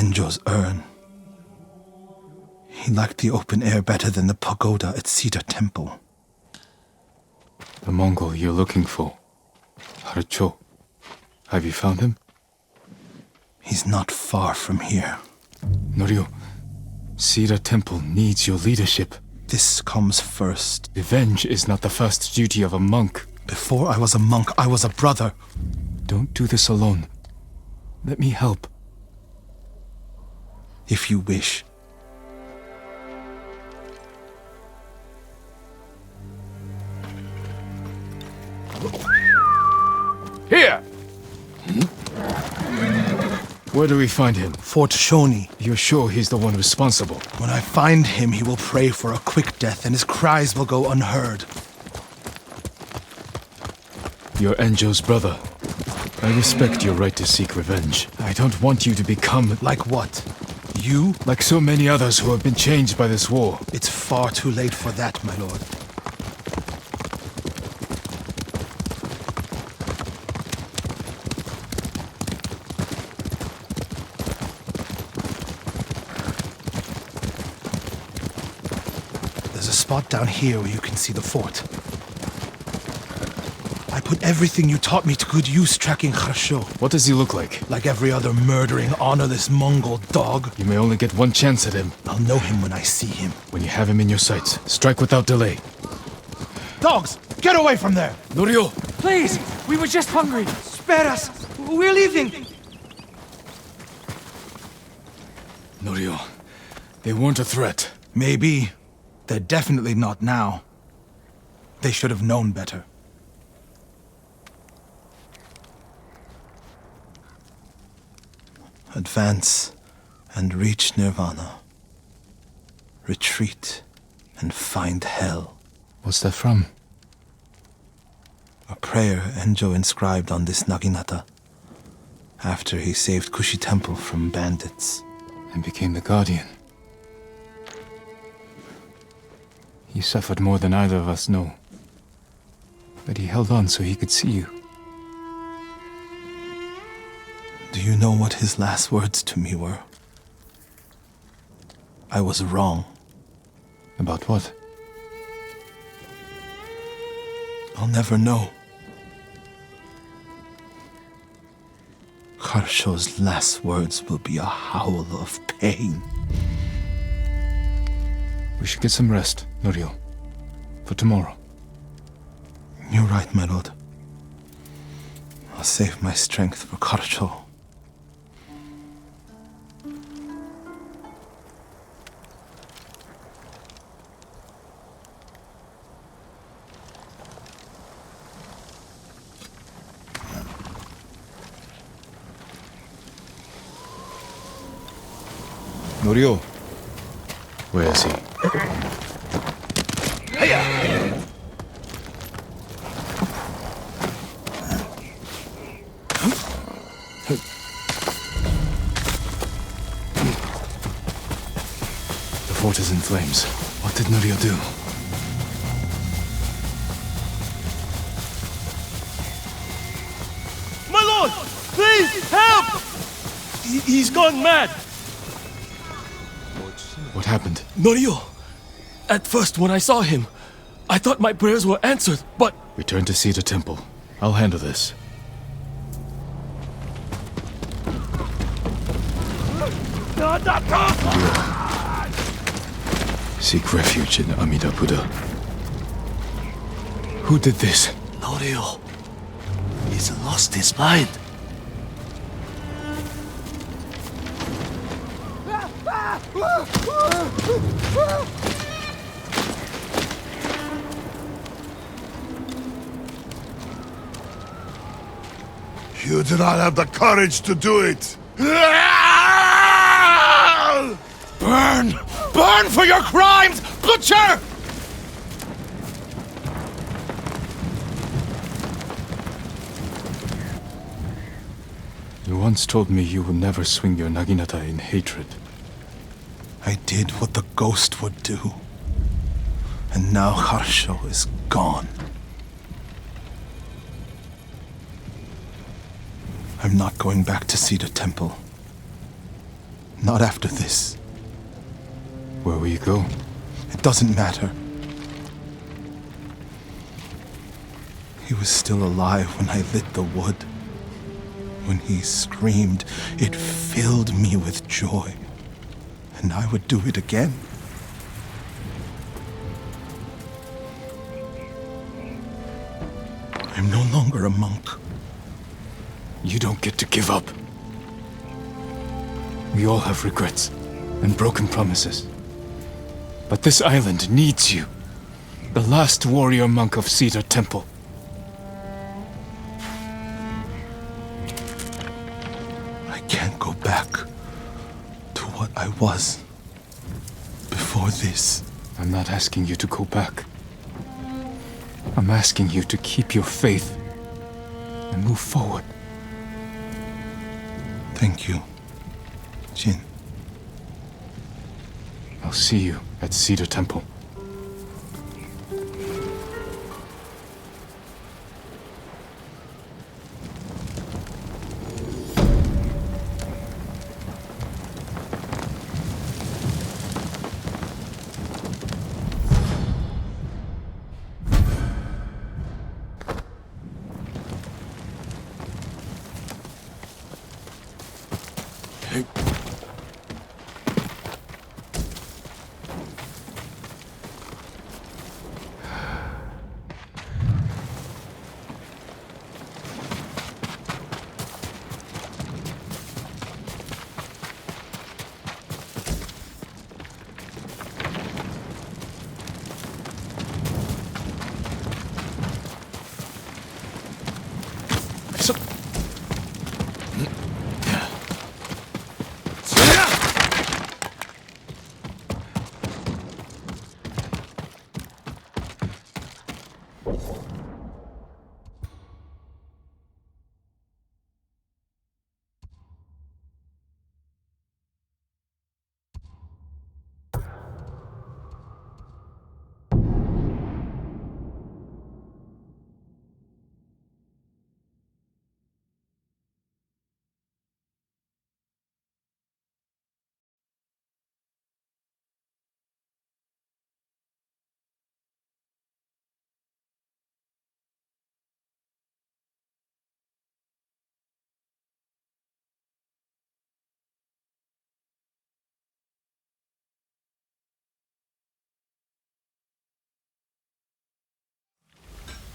Enjo's urn. He liked the open air better than the pagoda at Cedar Temple. The Mongol you're looking for. Harcho. Have you found him? He's not far from here. Norio, Cedar Temple needs your leadership. This comes first. Revenge is not the first duty of a monk. Before I was a monk, I was a brother. Don't do this alone. Let me help. If you wish. Here! Where do we find him? Fort Shoni. You're sure he's the one responsible? When I find him, he will pray for a quick death, and his cries will go unheard. You're Enjo's brother. I respect your right to seek revenge. I don't want you to become... Like what? You? Like so many others who have been changed by this war. It's far too late for that, my lord. There's a spot down here where you can see the fort. I put everything you taught me to good use tracking Kharsho. What does he look like? Like every other murdering, honorless Mongol dog. You may only get one chance at him. I'll know him when I see him. When you have him in your sights, strike without delay. Dogs, get away from there! Norio! Please! We were just hungry! Spare us! We're leaving! Norio, they weren't a threat. Maybe. They're definitely not now. They should have known better. Advance and reach Nirvana. Retreat and find hell. What's that from? A prayer Enjo inscribed on this Naginata after he saved Kushi Temple from bandits. And became the Guardian. He suffered more than either of us know. But he held on so he could see you. Do you know what his last words to me were? I was wrong. About what? I'll never know. Kharsho's last words will be a howl of pain. We should get some rest, Norio. For tomorrow. You're right, my lord. I'll save my strength for Kharsho. Norio. Where is he? The fort is in flames. What did Norio do? My lord! Please, help! He's gone mad! What happened? Norio! At first, when I saw him, I thought my prayers were answered, but... Return to Cedar Temple. I'll handle this. Seek refuge in Amida Buddha. Who did this? Norio. He's lost his mind. You do not have the courage to do it. Burn! Burn for your crimes, butcher! You once told me you would never swing your Naginata in hatred. I did what the ghost would do. And now Kharsho is gone. I'm not going back to Cedar Temple. Not after this. Where will you go? It doesn't matter. He was still alive when I lit the wood. When he screamed, it filled me with joy. And I would do it again. I'm no longer a monk. You don't get to give up. We all have regrets and broken promises. But this island needs you. The last warrior monk of Cedar Temple. I can't go back to what I was before this. I'm not asking you to go back. I'm asking you to keep your faith and move forward. Thank you, Jin. I'll see you at Cedar Temple.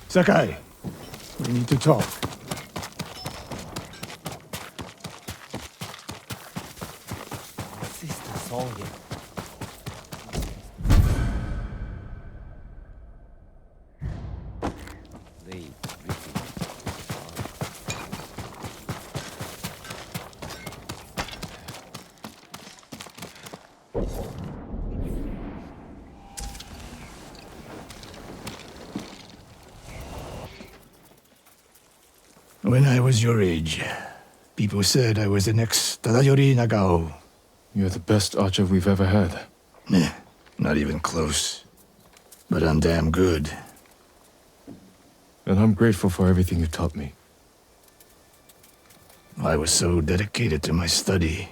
Sakai, we need to talk. When I was your age, people said I was the next Tadayori Nagao. You're the best archer we've ever had. Not even close. But I'm damn good. And I'm grateful for everything you taught me. I was so dedicated to my study.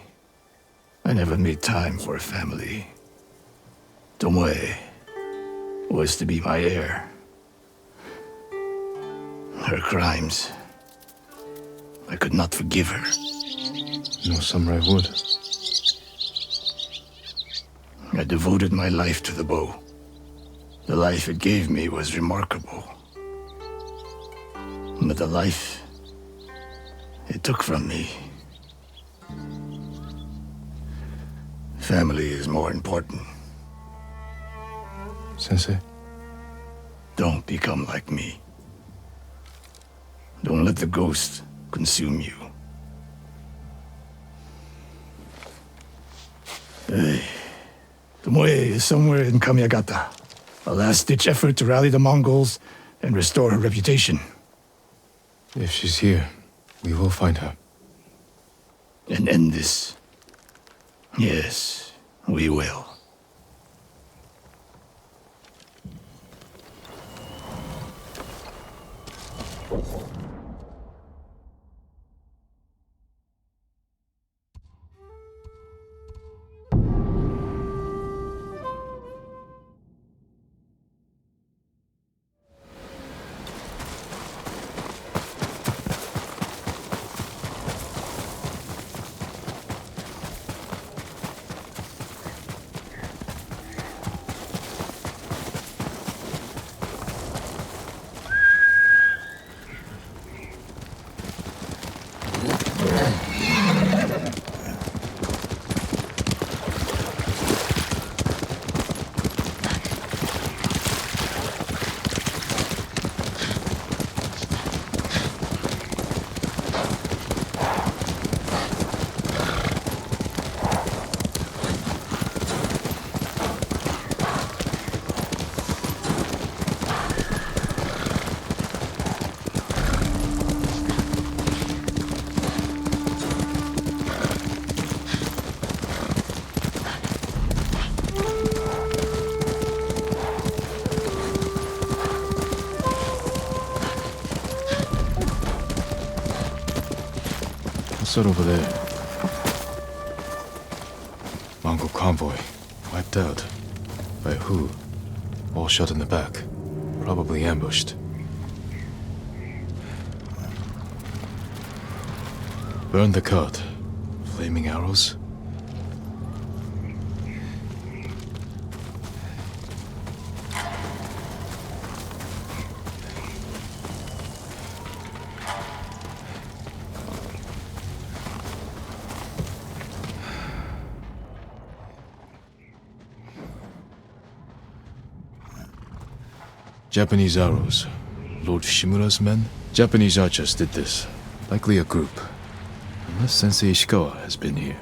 I never made time for a family. Tomoe was to be my heir. Her crimes, I could not forgive her. No samurai would. I devoted my life to the bow. The life it gave me was remarkable. But the life it took from me... Family is more important. Sensei? Don't become like me. Don't let the ghost consume you. Hey, Tomoe is somewhere in Kamiagata. A last-ditch effort to rally the Mongols and restore her reputation. If she's here, we will find her. And end this. Yes, we will. What's that over there? Mongol convoy. Wiped out. By who? All shot in the back. Probably ambushed. Burn the cart. Flaming arrows? Japanese arrows. Lord Shimura's men? Japanese archers did this. Likely a group. Unless Sensei Ishikawa has been here.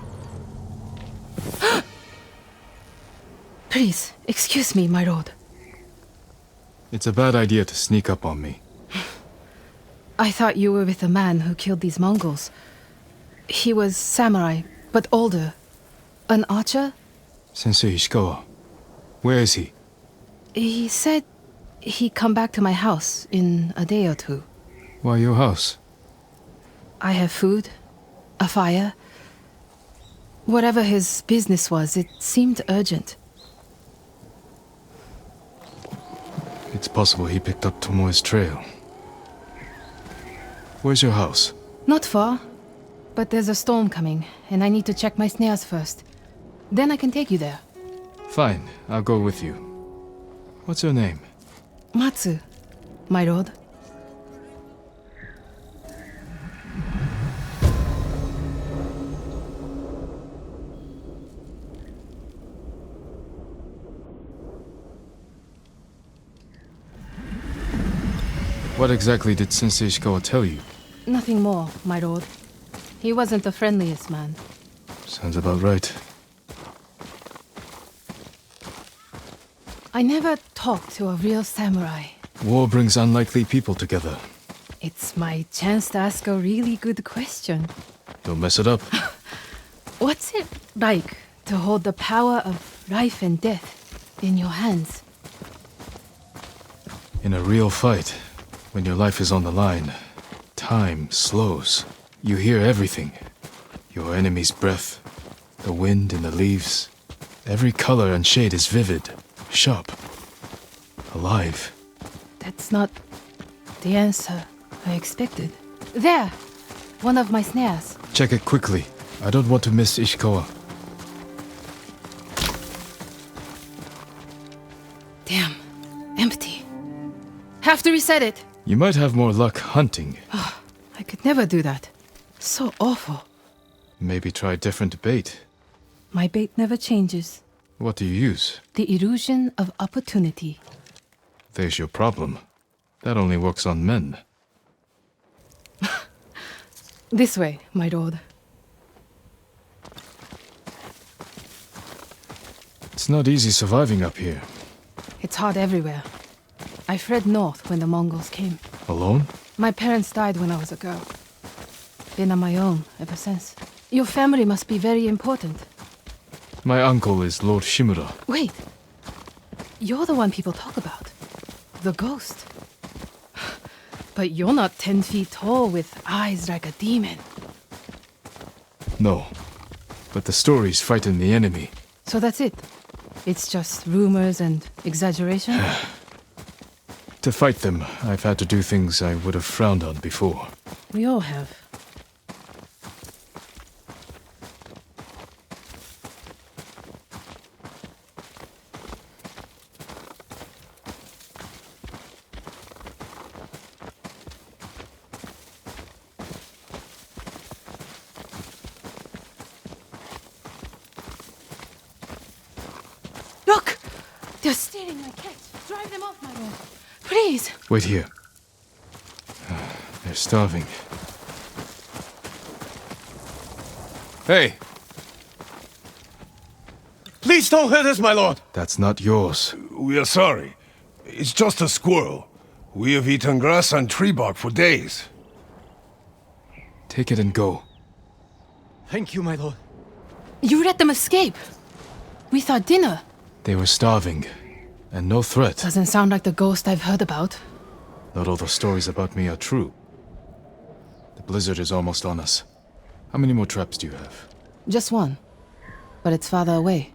Please, excuse me, my lord. It's a bad idea to sneak up on me. I thought you were with the man who killed these Mongols. He was samurai, but older. An archer? Sensei Ishikawa. Where is he? He said he'd come back to my house in a day or two. Why your house? I have food, a fire. Whatever his business was, it seemed urgent. It's possible he picked up Tomoe's trail. Where's your house? Not far, but there's a storm coming, and I need to check my snares first. Then I can take you there. Fine, I'll go with you. What's your name? Matsu, my lord. What exactly did Sensei Ishikawa tell you? Nothing more, my lord. He wasn't the friendliest man. Sounds about right. I never talked to a real samurai. War brings unlikely people together. It's my chance to ask a really good question. Don't mess it up. What's it like to hold the power of life and death in your hands? In a real fight, when your life is on the line, time slows. You hear everything. Your enemy's breath, the wind in the leaves. Every color and shade is vivid, sharp, alive. That's not the answer I expected. There! One of my snares. Check it quickly. I don't want to miss Ishikawa. Damn. Empty. Have to reset it. You might have more luck hunting. Oh, I could never do that. So awful. Maybe try different bait. My bait never changes. What do you use? The illusion of opportunity. There's your problem. That only works on men. This way, my lord. It's not easy surviving up here. It's hard everywhere. I fled north when the Mongols came. Alone? My parents died when I was a girl. Been on my own ever since. Your family must be very important. My uncle is Lord Shimura. Wait. You're the one people talk about. The ghost. But you're not 10 feet tall with eyes like a demon. No. But the stories frighten the enemy. So that's it? It's just rumors and exaggeration? To fight them, I've had to do things I would have frowned on before. We all have. Look! They're stealing my catch. Drive them off, my lord. Please! Wait here. They're starving. Hey! Please don't hurt us, my lord! That's not yours. We are sorry. It's just a squirrel. We have eaten grass and tree bark for days. Take it and go. Thank you, my lord. You let them escape. We thought dinner. They were starving. And no threat. Doesn't sound like the ghost I've heard about. Not all the stories about me are true. The blizzard is almost on us. How many more traps do you have? Just one. But it's farther away.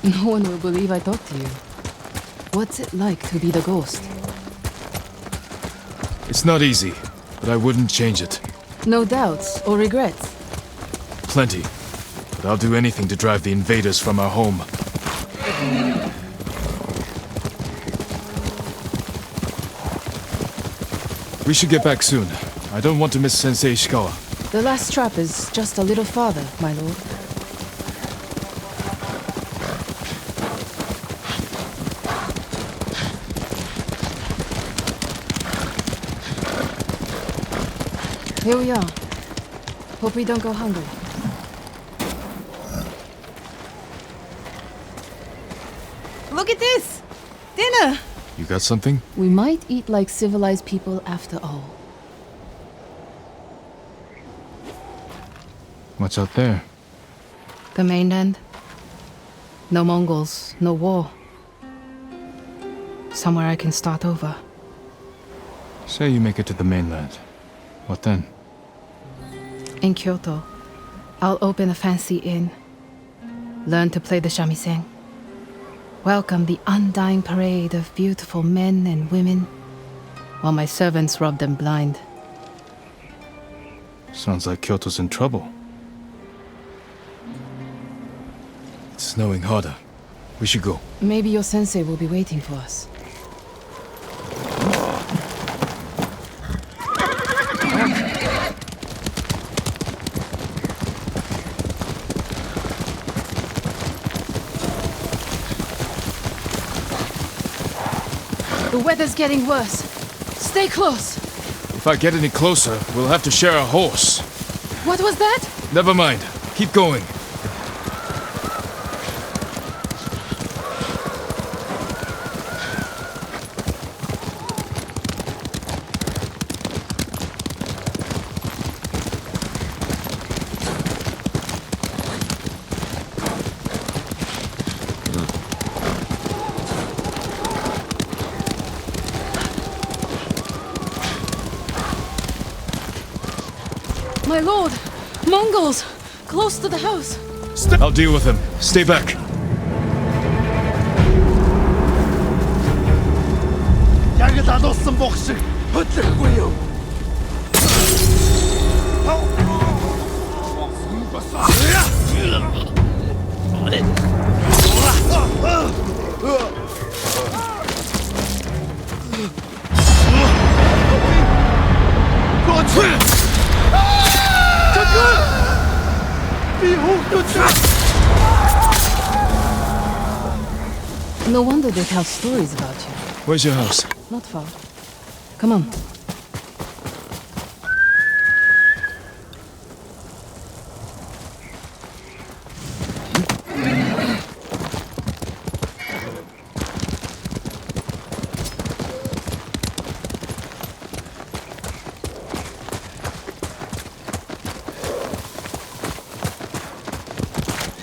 No one will believe I talked to you. What's it like to be the ghost? It's not easy, but I wouldn't change it. No doubts or regrets. Plenty. But I'll do anything to drive the invaders from our home. We should get back soon. I don't want to miss Sensei Ishikawa. The last trap is just a little farther, my lord. Here we are. Hope we don't go hungry. Look at this! Dinner! You got something? We might eat like civilized people after all. What's out there? The mainland. No Mongols, no war. Somewhere I can start over. Say you make it to the mainland. What then? In Kyoto, I'll open a fancy inn. Learn to play the shamisen. Welcome the undying parade of beautiful men and women, while my servants rub them blind. Sounds like Kyoto's in trouble. It's snowing harder. We should go. Maybe your sensei will be waiting for us. The weather's getting worse. Stay close. If I get any closer, we'll have to share a horse. What was that? Never mind. Keep going. My lord! Mongols! Close to the house! I'll deal with them. Stay back. Ягд алуулсан бох шиг хөдлөхгүй юу? No wonder they tell stories about you. Where's your house? Not far. Come on.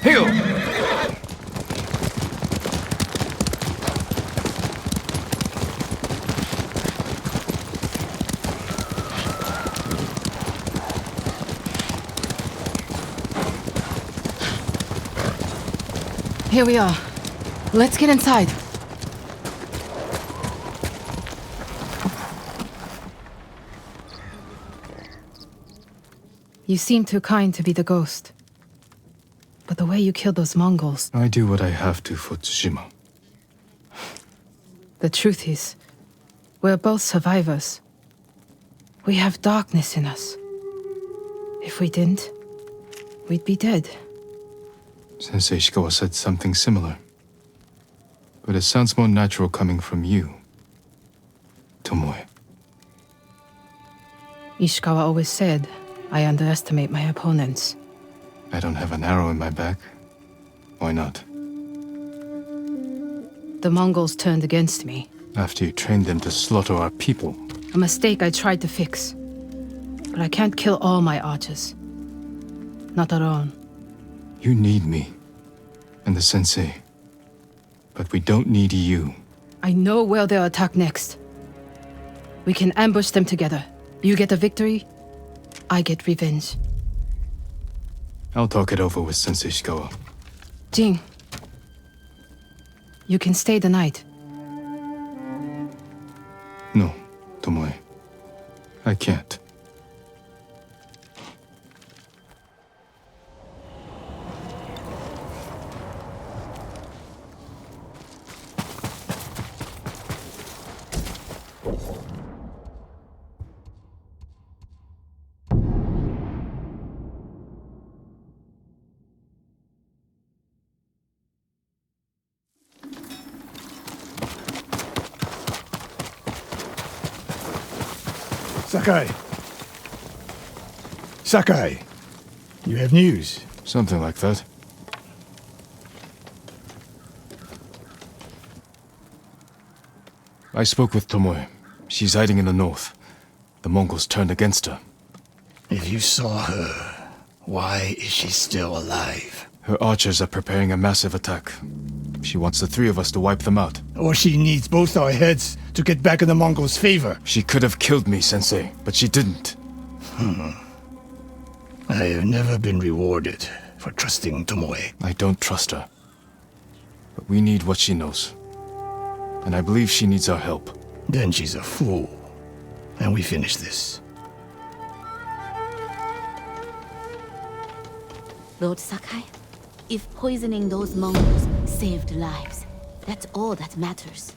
Heel! Here we are. Let's get inside. You seem too kind to be the ghost. But the way you killed those Mongols... I do what I have to for Tsushima. The truth is, we're both survivors. We have darkness in us. If we didn't, we'd be dead. Sensei Ishikawa said something similar. But it sounds more natural coming from you, Tomoe. Ishikawa always said, I underestimate my opponents. I don't have an arrow in my back. Why not? The Mongols turned against me. After you trained them to slaughter our people. A mistake I tried to fix. But I can't kill all my archers. Not alone. You need me. And the sensei. But we don't need you. I know where they'll attack next. We can ambush them together. You get a victory, I get revenge. I'll talk it over with Sensei Shikawa. Jin, you can stay the night. No, Tomoe. I can't. Sakai. Sakai. You have news? Something like that. I spoke with Tomoe. She's hiding in the north. The Mongols turned against her. If you saw her, why is she still alive? Her archers are preparing a massive attack. She wants the three of us to wipe them out. Or she needs both our heads to get back in the Mongols' favor. She could have killed me, Sensei, but she didn't. I have never been rewarded for trusting Tomoe. I don't trust her. But we need what she knows. And I believe she needs our help. Then she's a fool. And we finish this. Lord Sakai, if poisoning those Mongols saved lives, that's all that matters.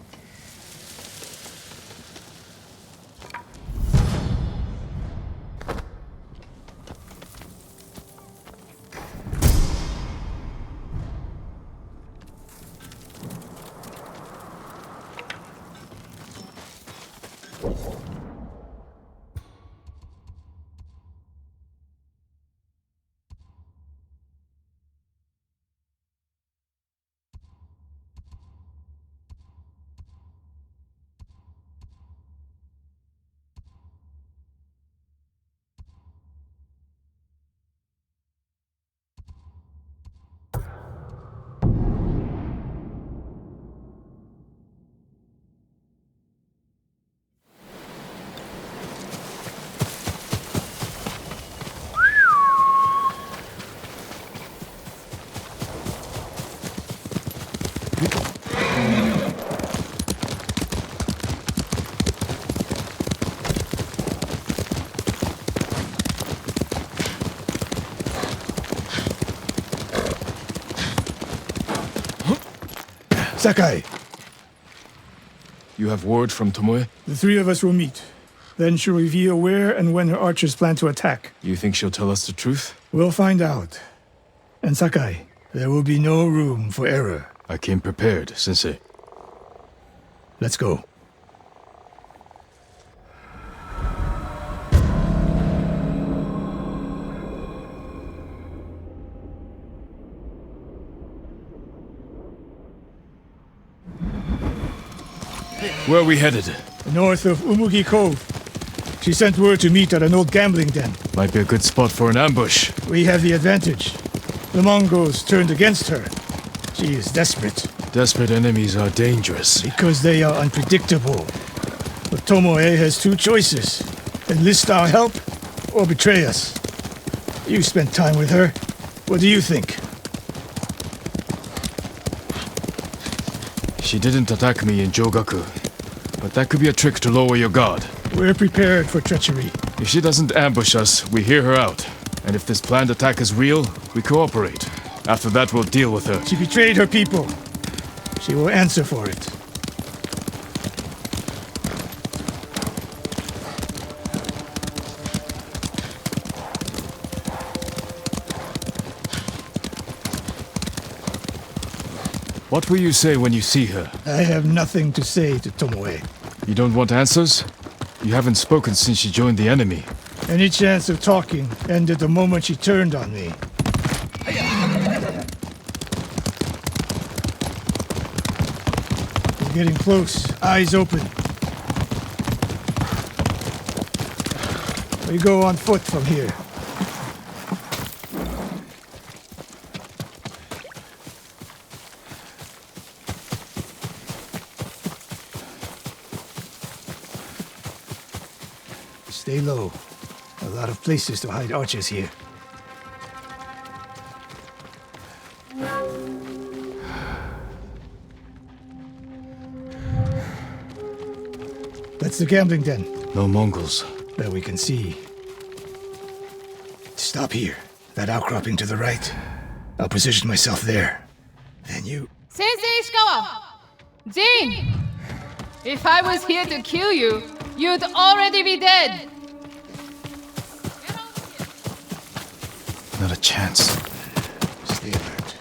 Sakai! You have word from Tomoe? The three of us will meet. Then she'll reveal where and when her archers plan to attack. You think she'll tell us the truth? We'll find out. And Sakai, there will be no room for error. I came prepared, Sensei. Let's go. Where are we headed? North of Umugi Cove. She sent word to meet at an old gambling den. Might be a good spot for an ambush. We have the advantage. The Mongols turned against her. She is desperate. Desperate enemies are dangerous. Because they are unpredictable. But Tomoe has two choices. Enlist our help, or betray us. You spent time with her. What do you think? She didn't attack me in Jogaku. But that could be a trick to lower your guard. We're prepared for treachery. If she doesn't ambush us, we hear her out. And if this planned attack is real, we cooperate. After that, we'll deal with her. She betrayed her people. She will answer for it. What will you say when you see her? I have nothing to say to Tomoe. You don't want answers? You haven't spoken since she joined the enemy. Any chance of talking ended the moment she turned on me. We're getting close. Eyes open. We go on foot from here. Stay low. A lot of places to hide archers here. That's the gambling den. No Mongols. That we can see. Stop here. That outcropping to the right. I'll position myself there. Then you... Sensei Ishikawa! Jin! If I was here to kill you, you'd already be dead! Not a chance. Stay alert.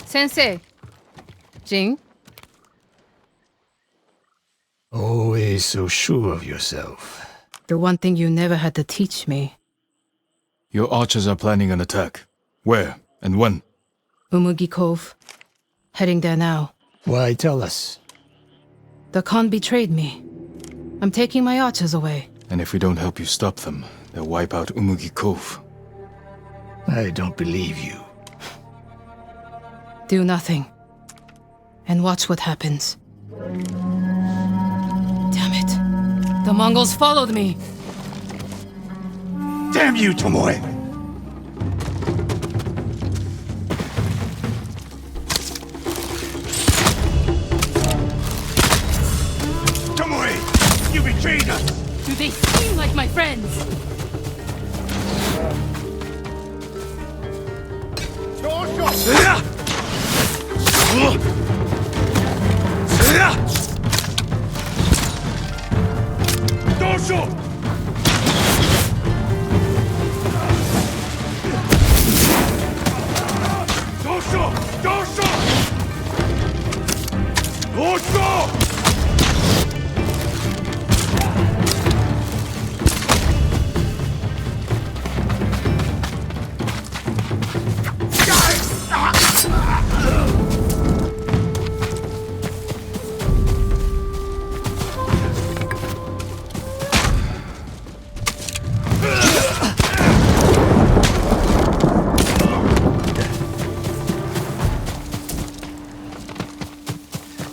Sensei. Jin? Always so sure of yourself. The one thing you never had to teach me. Your archers are planning an attack. Where and when? Umugi Cove. Heading there now. Why tell us? The Khan betrayed me. I'm taking my archers away. And if we don't help you stop them, they'll wipe out Umugi Cove. I don't believe you. Do nothing. And watch what happens. Damn it. The Mongols followed me. Damn you, Tomoe! Tomoe! You betrayed us! Do they seem like my friends?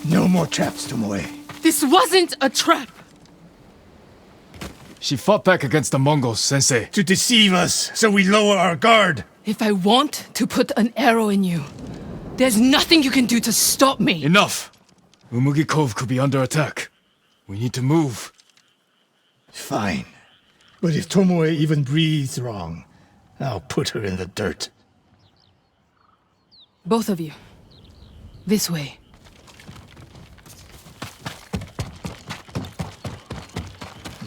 No more traps, Tomoe. This wasn't a trap! She fought back against the Mongols, Sensei. To deceive us, so we lower our guard. If I want to put an arrow in you, there's nothing you can do to stop me. Enough! Umugi Cove could be under attack. We need to move. Fine. But if Tomoe even breathes wrong, I'll put her in the dirt. Both of you. This way.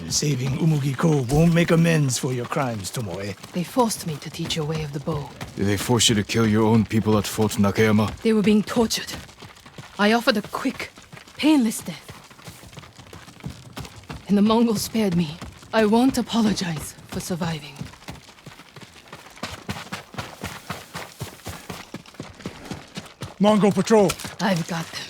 Saving Umugi Cove won't make amends for your crimes, Tomoe. They forced me to teach your way of the bow. Did they force you to kill your own people at Fort Nakayama? They were being tortured. I offered a quick, painless death. And the Mongols spared me. I won't apologize for surviving. Mongol patrol! I've got them.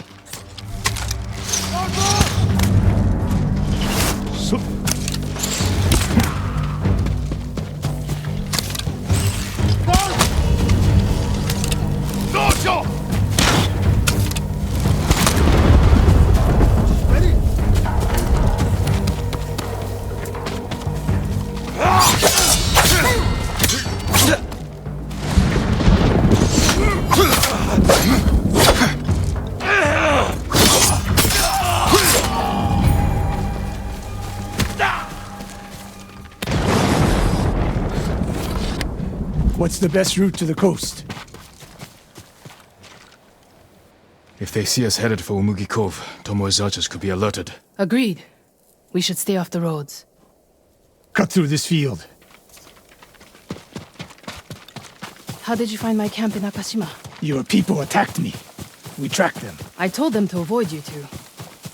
What's the best route to the coast? If they see us headed for Umugi Cove, Tomoe's archers could be alerted. Agreed. We should stay off the roads. Cut through this field. How did you find my camp in Akashima? Your people attacked me. We tracked them. I told them to avoid you two.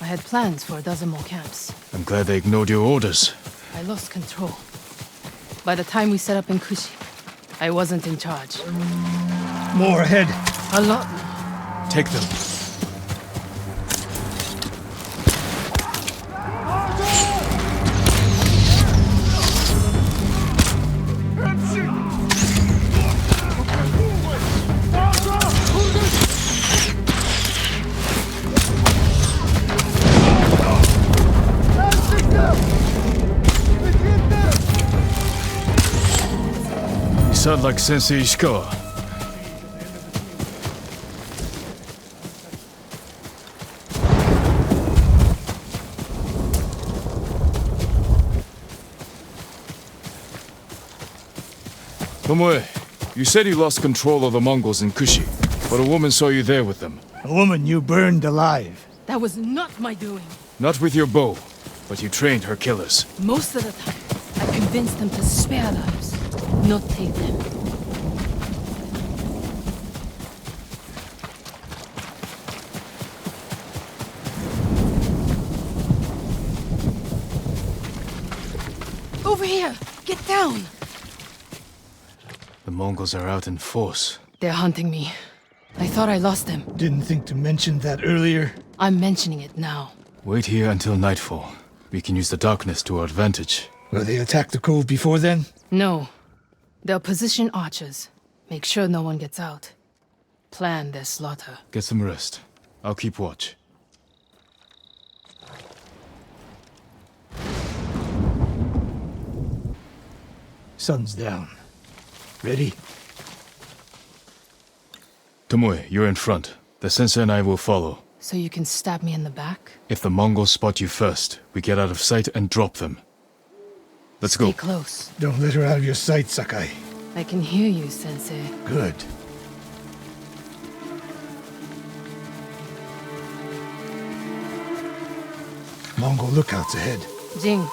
I had plans for a dozen more camps. I'm glad they ignored your orders. I lost control. By the time we set up in Kushi, I wasn't in charge. More ahead. A lot. Take them. not like Sensei Ishikawa. Tomoe, you said you lost control of the Mongols in Kushi, but a woman saw you there with them. A woman you burned alive. That was not my doing. Not with your bow, but you trained her killers. Most of the time, I convinced them to spare lives, not take them. Over here! Get down! The Mongols are out in force. They're hunting me. I thought I lost them. Didn't think to mention that earlier. I'm mentioning it now. Wait here until nightfall. We can use the darkness to our advantage. Will they attack the cove before then? No. They'll position archers. Make sure no one gets out. Plan their slaughter. Get some rest. I'll keep watch. Sun's down. Ready? Tomoe, you're in front. The sensei and I will follow. So you can stab me in the back? If the Mongols spot you first, we get out of sight and drop them. Let's go. Stay close. Don't let her out of your sight, Sakai. I can hear you, Sensei. Good. Mongol lookouts ahead. Jing,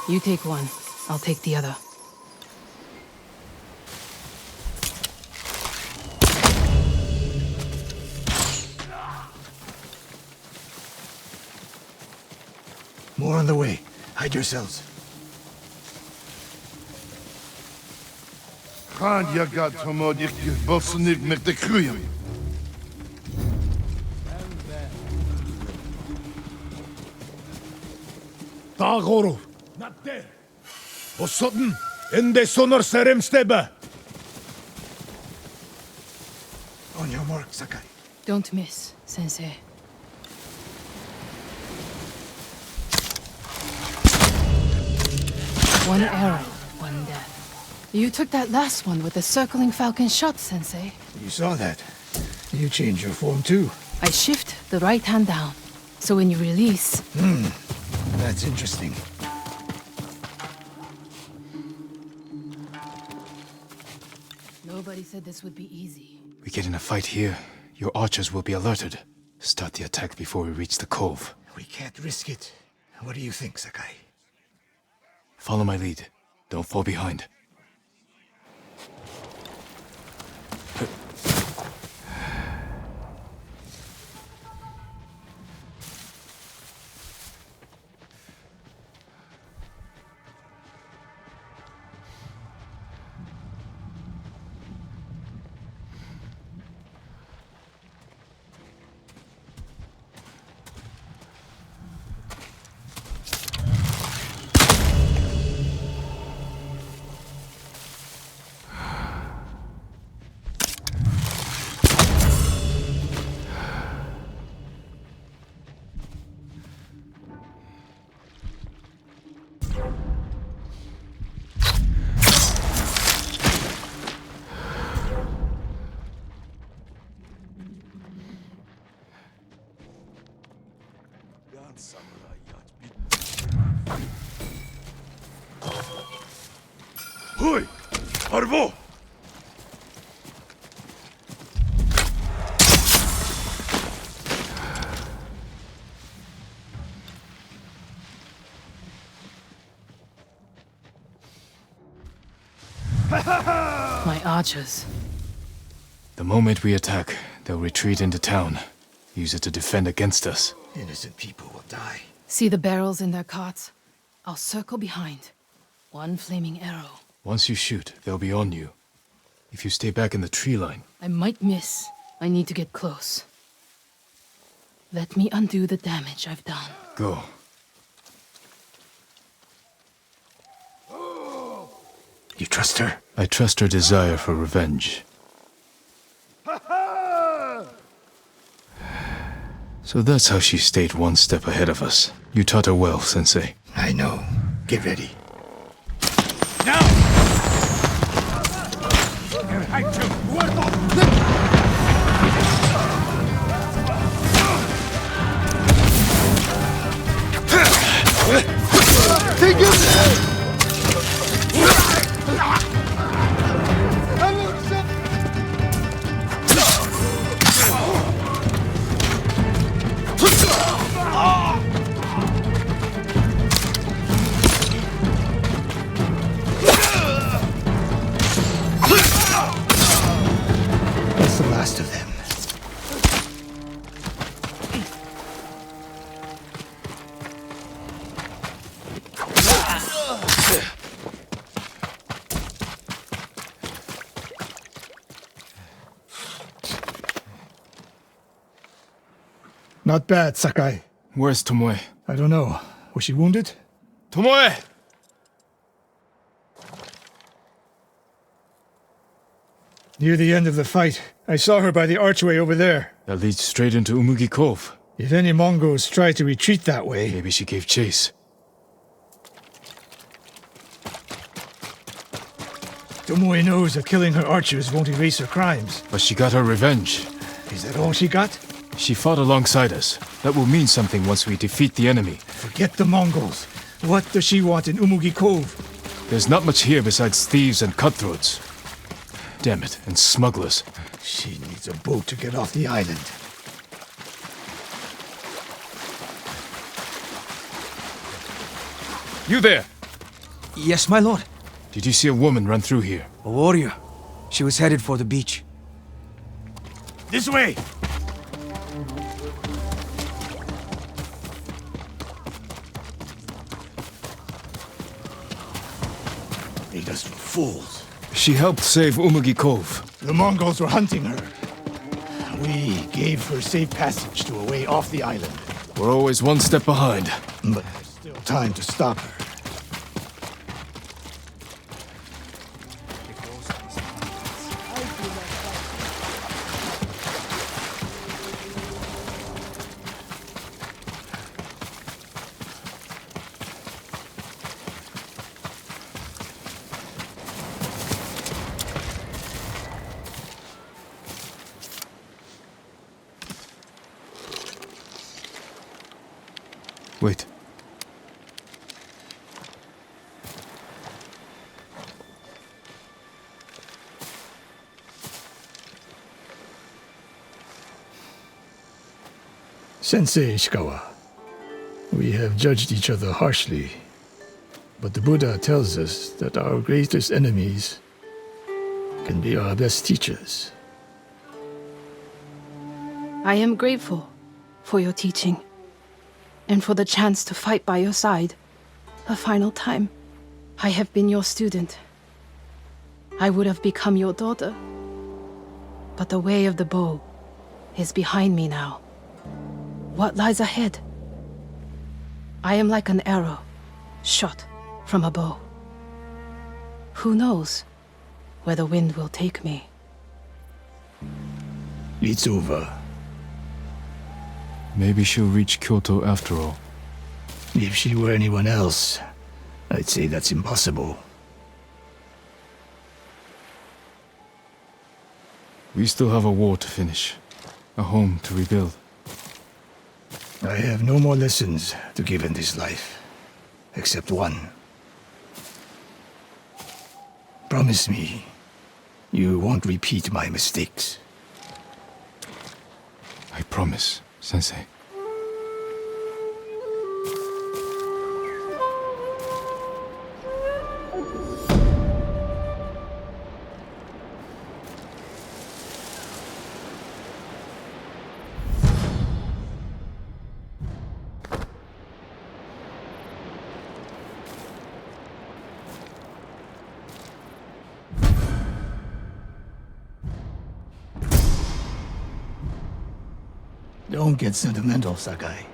you take one. I'll take the other. More on the way. Hide yourselves. Khan yagat tomodik bosnik met de kruyen. Dagoro. Not there. O sudden, ende sonor serem steba. On your mark, Sakai. Don't miss, Sensei. One arrow, one death. You took that last one with the circling falcon shot, Sensei. You saw that. You changed your form too. I shift the right hand down, so when you release... That's interesting. Nobody said this would be easy. We get in a fight here, your archers will be alerted. Start the attack before we reach the cove. We can't risk it. What do you think, Sakai? Follow my lead. Don't fall behind. Hui! Arvo! My archers. The moment we attack, they'll retreat into town. Use it to defend against us. Innocent people will die. See the barrels in their carts? I'll circle behind. One flaming arrow. Once you shoot, they'll be on you. If you stay back in the tree line... I might miss. I need to get close. Let me undo the damage I've done. Go. You trust her? I trust her desire for revenge. So that's how she stayed one step ahead of us. You taught her well, Sensei. I know. Get ready. Not bad, Sakai. Where's Tomoe? I don't know. Was she wounded? Tomoe! Near the end of the fight, I saw her by the archway over there. That leads straight into Umugi Cove. If any Mongols try to retreat that way... Maybe she gave chase. Tomoe knows that killing her archers won't erase her crimes. But she got her revenge. Is that all she got? She fought alongside us. That will mean something once we defeat the enemy. Forget the Mongols. What does she want in Umugi Cove? There's not much here besides thieves and cutthroats. Damn it, and smugglers. She needs a boat to get off the island. You there! Yes, my lord. Did you see a woman run through here? A warrior. She was headed for the beach. This way! Made us for fools. She helped save Umugi Cove. The Mongols were hunting her. We gave her safe passage to a way off the island. We're always one step behind. But there's still time to stop her. Wait. Sensei Ishikawa, we have judged each other harshly, but the Buddha tells us that our greatest enemies can be our best teachers. I am grateful for your teaching, and for the chance to fight by your side a final time. I have been your student. I would have become your daughter. But the way of the bow is behind me now. What lies ahead? I am like an arrow shot from a bow. Who knows where the wind will take me? It's over. Maybe she'll reach Kyoto after all. If she were anyone else, I'd say that's impossible. We still have a war to finish. A home to rebuild. I have no more lessons to give in this life, except one. Promise me, you won't repeat my mistakes. I promise, Sensei. Don't get sentimental, Sakai.